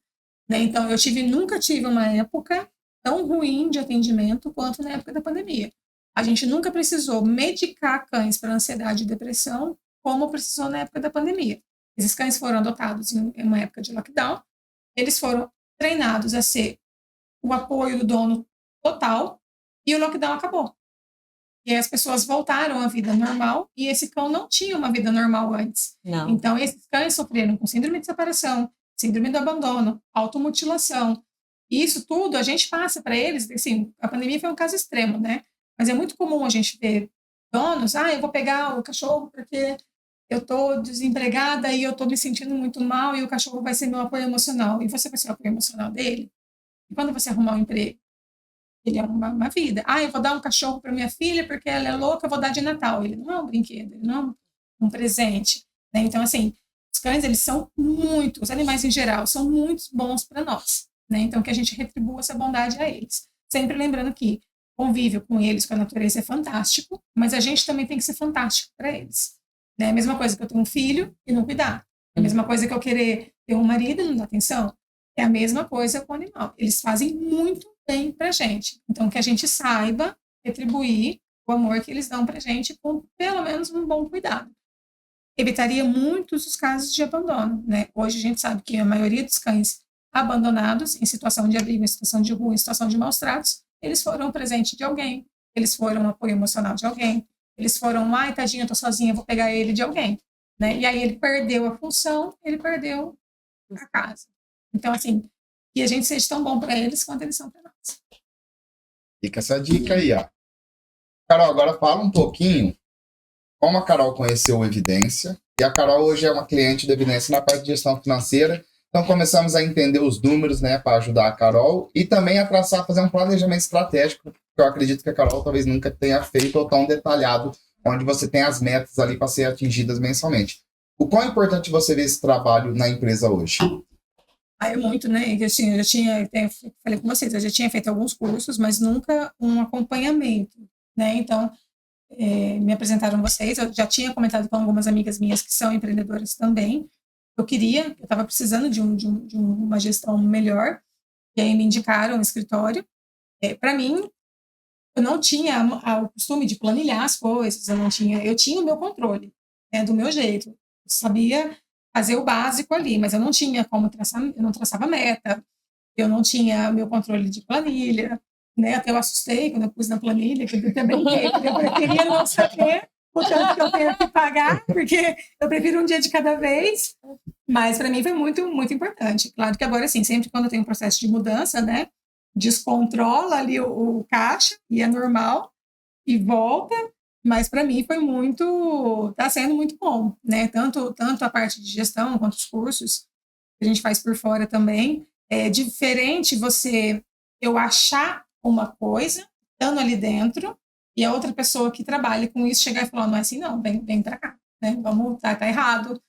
né? Então, nunca tive uma época tão ruim de atendimento quanto na época da pandemia. A gente nunca precisou medicar cães para ansiedade e depressão como precisou na época da pandemia. Esses cães foram adotados em uma época de lockdown, eles foram treinados a ser o apoio do dono total e o lockdown acabou. E aí as pessoas voltaram à vida normal e esse cão não tinha uma vida normal antes. Não. Então, esses cães sofreram com síndrome de separação, síndrome do abandono, automutilação. E isso tudo a gente passa para eles. Assim, a pandemia foi um caso extremo, né? Mas é muito comum a gente ver donos, eu vou pegar o cachorro porque eu estou desempregada e eu estou me sentindo muito mal e o cachorro vai ser meu apoio emocional. E você vai ser o apoio emocional dele? E quando você arrumar um emprego? Ele é uma vida. Eu vou dar um cachorro para minha filha porque ela é louca, eu vou dar de Natal. Ele não é um brinquedo, ele não é um presente, né? Então, assim, os cães, os animais em geral, são muito bons para nós, né? Então, que a gente retribua essa bondade a eles. Sempre lembrando que convívio com eles, com a natureza é fantástico, mas a gente também tem que ser fantástico para eles, né? A mesma coisa que eu ter um filho e não cuidar. A mesma coisa que eu querer ter um marido e não dar atenção. É a mesma coisa com o animal. Eles fazem muito bem pra gente. Então, que a gente saiba retribuir o amor que eles dão pra gente com pelo menos um bom cuidado. evitaria muitos os casos de abandono, né? Hoje a gente sabe que a maioria dos cães abandonados, em situação de abrigo, em situação de rua, em situação de maus tratos, eles foram presente de alguém, eles foram um apoio emocional de alguém, eles foram, ai, tadinho, eu tô sozinha, vou pegar ele de alguém, né? E aí ele perdeu a função, ele perdeu a casa. Então, assim, que a gente seja tão bom para eles quanto eles são para nós. Fica essa dica aí, ó. Carol, agora fala um pouquinho como a Carol conheceu o Evidência. E a Carol hoje é uma cliente do Evidência na parte de gestão financeira. Então começamos a entender os números, né, para ajudar a Carol e também a traçar, fazer um planejamento estratégico, que eu acredito que a Carol talvez nunca tenha feito ou tão detalhado, onde você tem as metas ali para ser atingidas mensalmente. O quão é importante você ver esse trabalho na empresa hoje? É muito, né? Eu já tinha, falei com vocês, eu já tinha feito alguns cursos, mas nunca um acompanhamento, né? Então, me apresentaram vocês, eu já tinha comentado com algumas amigas minhas que são empreendedoras também. Eu estava precisando de uma gestão melhor, e aí me indicaram um escritório. Para mim, eu não tinha o costume de planilhar as coisas, eu tinha o meu controle, né, do meu jeito. Eu sabia fazer o básico ali, mas eu não tinha como traçar, eu não traçava meta, eu não tinha meu controle de planilha, né? Até eu assustei quando eu pus na planilha, que eu também eu preferia não saber o tanto que eu tenho que pagar, porque eu prefiro um dia de cada vez, mas para mim foi muito, muito importante. Claro que agora, assim, sempre quando eu tenho um processo de mudança, né, descontrola ali o caixa, e é normal, e volta, mas para mim foi muito, está sendo muito bom, né? Tanto a parte de gestão quanto os cursos que a gente faz por fora também. É diferente eu achar uma coisa, estando ali dentro, e a outra pessoa que trabalha com isso chegar e falar, não é assim não, vem para cá, né? Vamos, tá errado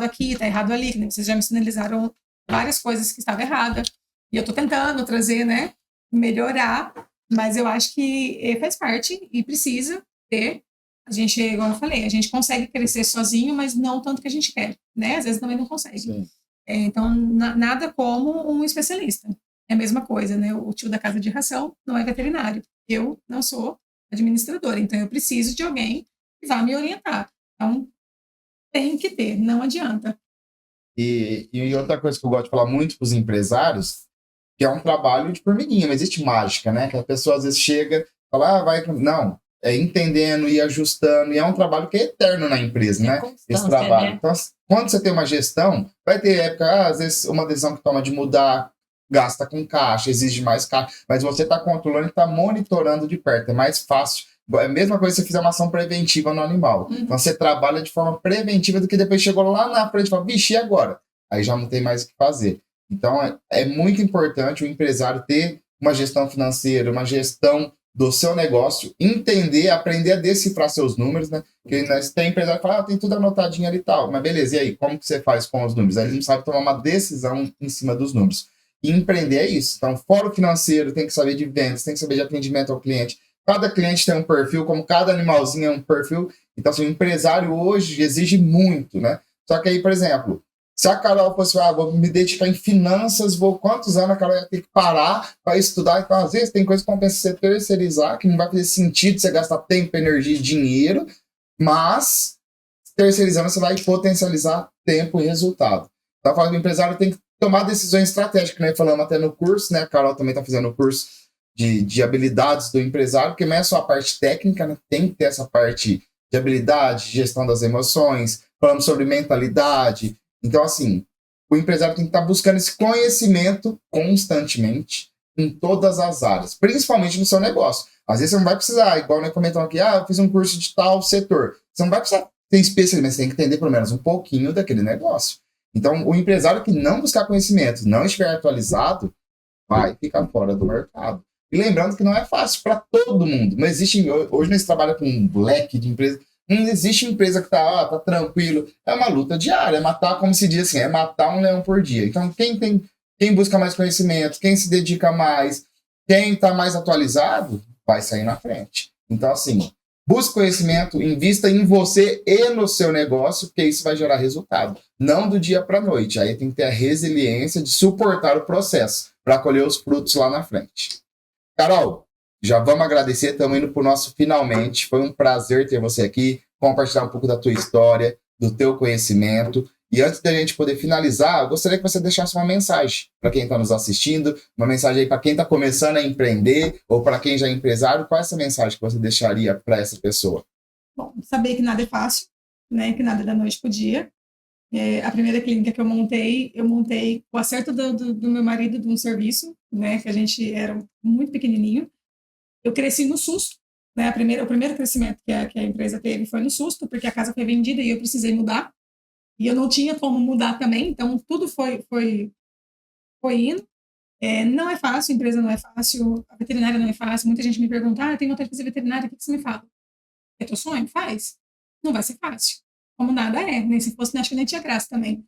aqui, tá errado ali, né? Vocês já me sinalizaram várias coisas que estavam erradas, e eu tô tentando trazer, né, melhorar, mas eu acho que faz parte e precisa ter. A gente, igual eu falei, a gente consegue crescer sozinho, mas não tanto que a gente quer, né? Às vezes também não consegue. Então, nada como um especialista. É a mesma coisa, né? O tio da casa de ração não é veterinário. Eu não sou administradora, então eu preciso de alguém que vá me orientar. Então, tem que ter, não adianta. E outra coisa que eu gosto de falar muito para os empresários, que é um trabalho de formiguinha, não existe mágica, né? Que a pessoa às vezes chega e fala, vai... Não, é entendendo e ajustando, e é um trabalho que é eterno na empresa, né? Esse trabalho. Né? Então, quando você tem uma gestão, vai ter época, às vezes, uma decisão que toma de mudar, gasta com caixa, exige mais caixa, mas você está controlando e está monitorando de perto, é mais fácil. É a mesma coisa se você fizer uma ação preventiva no animal. Então, você trabalha de forma preventiva do que depois chegou lá na frente e fala, vixe, e agora? Aí já não tem mais o que fazer. Então, é muito importante o empresário ter uma gestão financeira, uma gestão do seu negócio, entender, aprender a decifrar seus números, né? Porque nós tem empresário que fala, tem tudo anotadinho ali e tal. Mas beleza, e aí? Como que você faz com os números? Aí ele não sabe tomar uma decisão em cima dos números. E empreender é isso. Então, fora o financeiro, tem que saber de vendas, tem que saber de atendimento ao cliente. Cada cliente tem um perfil, como cada animalzinho é um perfil. Então, assim, o empresário hoje exige muito, né? Só que aí, por exemplo, se a Carol fosse, vou me dedicar em finanças, quantos anos a Carol ia ter que parar para estudar? Então, às vezes, tem coisa que compensa você terceirizar, que não vai fazer sentido você gastar tempo, energia e dinheiro, mas terceirizando você vai potencializar tempo e resultado. Então, o empresário tem que tomar decisões estratégicas, né? Falamos até no curso, né? A Carol também está fazendo o curso de habilidades do empresário, que não é só a parte técnica, né? Tem que ter essa parte de habilidade, gestão das emoções, falamos sobre mentalidade. Então, assim, o empresário tem que estar buscando esse conhecimento constantemente em todas as áreas, principalmente no seu negócio. Às vezes você não vai precisar, igual nós comentamos aqui, eu fiz um curso de tal setor. Você não vai precisar ter especialista, mas você tem que entender pelo menos um pouquinho daquele negócio. Então, o empresário que não buscar conhecimento, não estiver atualizado, vai ficar fora do mercado. E lembrando que não é fácil para todo mundo. Não existe, hoje nós trabalhamos com um leque de empresas. Não existe empresa que tá tranquilo. É uma luta diária. É matar, como se diz assim, é matar um leão por dia. Então, quem busca mais conhecimento, quem se dedica mais, quem está mais atualizado, vai sair na frente. Então, assim, busque conhecimento, invista em você e no seu negócio, porque isso vai gerar resultado. Não do dia para a noite. Aí tem que ter a resiliência de suportar o processo para colher os frutos lá na frente. Carol, já vamos agradecer, estamos indo para o nosso finalmente. Foi um prazer ter você aqui, compartilhar um pouco da tua história. do teu conhecimento. E antes da gente poder finalizar, eu gostaria que você deixasse uma mensagem para quem está nos assistindo, uma mensagem aí para quem está começando a empreender ou para quem já é empresário. Qual é essa mensagem que você deixaria para essa pessoa? Bom, saber que nada é fácil, né? Que nada é da noite pro dia. A primeira clínica que eu montei com o acerto do meu marido de um serviço, né? Que a gente era muito pequenininho. Eu cresci no susto, né? O primeiro crescimento que a empresa teve foi no susto, porque a casa foi vendida e eu precisei mudar. E eu não tinha como mudar também, então tudo foi indo. Não é fácil, a empresa não é fácil, a veterinária não é fácil. Muita gente me pergunta, eu tenho vontade de fazer veterinária, o que você me fala? É teu sonho? Faz. Não vai ser fácil. Como nada é, nem se fosse, acho que nem tinha graça também.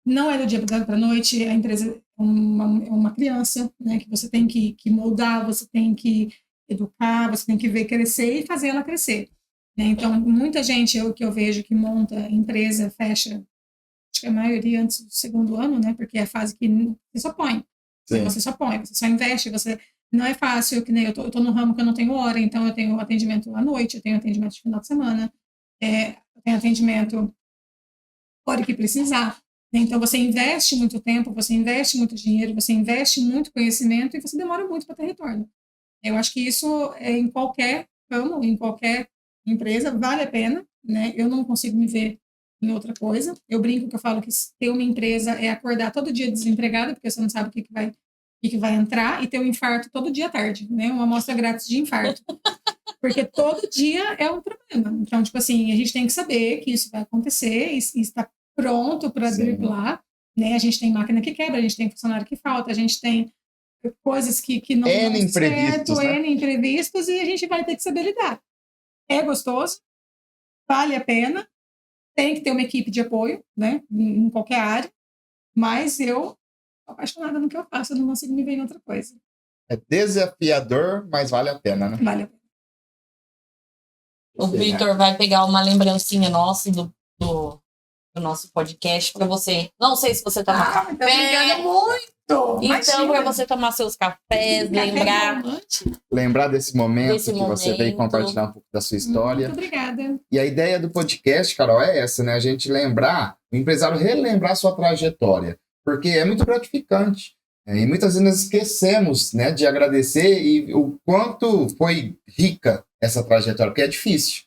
Não é do dia para a noite, a empresa é uma criança, né, que você tem que moldar, você tem que educar, você tem que ver crescer e fazer ela crescer. Né? Então, muita gente que eu vejo que monta empresa, fecha, acho que a maioria antes do segundo ano, né, porque é a fase que você só põe. Sim. Você só põe, você só investe, não é fácil, que nem eu tô num ramo que eu não tenho hora, então eu tenho atendimento à noite, eu tenho atendimento de final de semana, eu tenho atendimento hora que precisar. Então, você investe muito tempo, você investe muito dinheiro, você investe muito conhecimento e você demora muito para ter retorno. Eu acho que isso em qualquer ramo, em qualquer empresa, vale a pena, né? Eu não consigo me ver em outra coisa. Eu brinco que eu falo que ter uma empresa é acordar todo dia desempregada, porque você não sabe o que vai entrar, e ter um infarto todo dia à tarde, né? Uma amostra grátis de infarto. Porque todo dia é um problema. Então, tipo assim, a gente tem que saber que isso vai acontecer e estar pronto para driblar, né? A gente tem máquina que quebra, a gente tem funcionário que falta, a gente tem coisas que não N dão certo, né? N imprevistos, e a gente vai ter que saber lidar. É gostoso, vale a pena, tem que ter uma equipe de apoio, né? Em qualquer área, mas eu sou apaixonada no que eu faço, eu não consigo me ver em outra coisa. É desafiador, mas vale a pena, né? Vale a pena. O Victor vai pegar uma lembrancinha nossa do nosso podcast para você. Não sei se você toma café. Obrigada muito! Então, para você tomar seus cafés, lembrar desse momento que você veio compartilhar um pouco da sua história. Muito obrigada. E a ideia do podcast, Carol, é essa, né? A gente lembrar, o empresário relembrar sua trajetória, porque é muito gratificante. E muitas vezes nós esquecemos, né, de agradecer e o quanto foi rica essa trajetória, porque é difícil.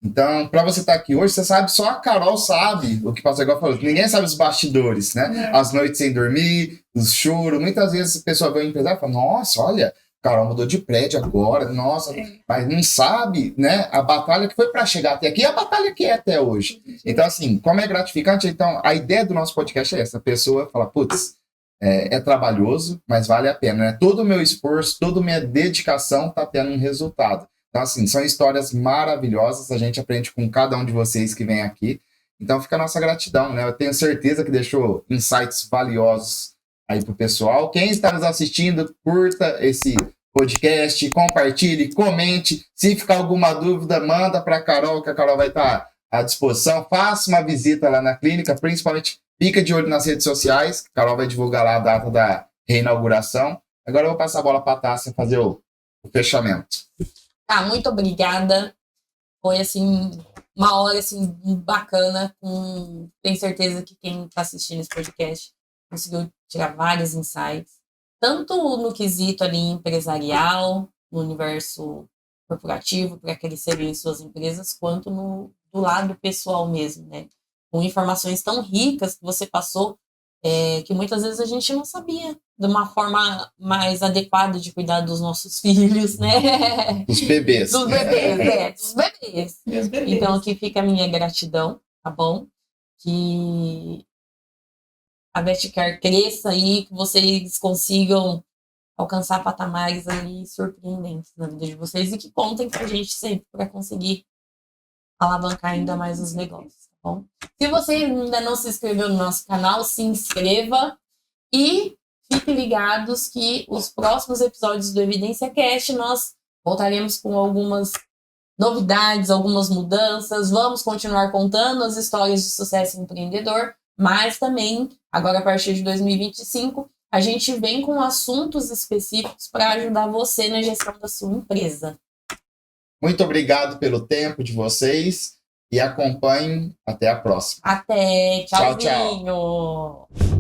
Então, para você estar aqui hoje, você sabe, só a Carol sabe o que passou, igual falou. Ninguém sabe os bastidores, né? As noites sem dormir, os choros. Muitas vezes a pessoa vê o empresário e fala, nossa, olha, Carol mudou de prédio agora, nossa. Mas não sabe, né, a batalha que foi para chegar até aqui e a batalha que é até hoje. Então, assim, como é gratificante, então, a ideia do nosso podcast é essa. A pessoa fala, putz, é trabalhoso, mas vale a pena, né? Todo o meu esforço, toda a minha dedicação está tendo um resultado. Então, assim, são histórias maravilhosas, a gente aprende com cada um de vocês que vem aqui. Então, fica a nossa gratidão, né? Eu tenho certeza que deixou insights valiosos aí pro pessoal. Quem está nos assistindo, curta esse podcast, compartilhe, comente. Se ficar alguma dúvida, manda para a Carol, que a Carol vai estar à disposição. Faça uma visita lá na clínica, principalmente fica de olho nas redes sociais, que a Carol vai divulgar lá a data da reinauguração. Agora eu vou passar a bola para a Tássia fazer o fechamento. Muito obrigada. Foi, assim, uma hora, assim, bacana. Tenho certeza que quem está assistindo esse podcast conseguiu tirar vários insights. Tanto no quesito ali empresarial, no universo corporativo, para crescerem suas empresas, quanto do lado pessoal mesmo, né? Com informações tão ricas que você passou, que muitas vezes a gente não sabia de uma forma mais adequada de cuidar dos nossos filhos, né? Dos bebês. Dos bebês. Então, aqui fica a minha gratidão, tá bom? Que a VetCare cresça aí, que vocês consigam alcançar patamares aí surpreendentes na vida de vocês e que contem com a gente sempre para conseguir alavancar ainda mais os negócios, tá bom? Se você ainda não se inscreveu no nosso canal, se inscreva e fiquem ligados que os próximos episódios do Evidência Cast nós voltaremos com algumas novidades, algumas mudanças. Vamos continuar contando as histórias de sucesso empreendedor, mas também, agora a partir de 2025, a gente vem com assuntos específicos para ajudar você na gestão da sua empresa. Muito obrigado pelo tempo de vocês. e acompanhem. Até a próxima. Até, Tchau, tchauzinho.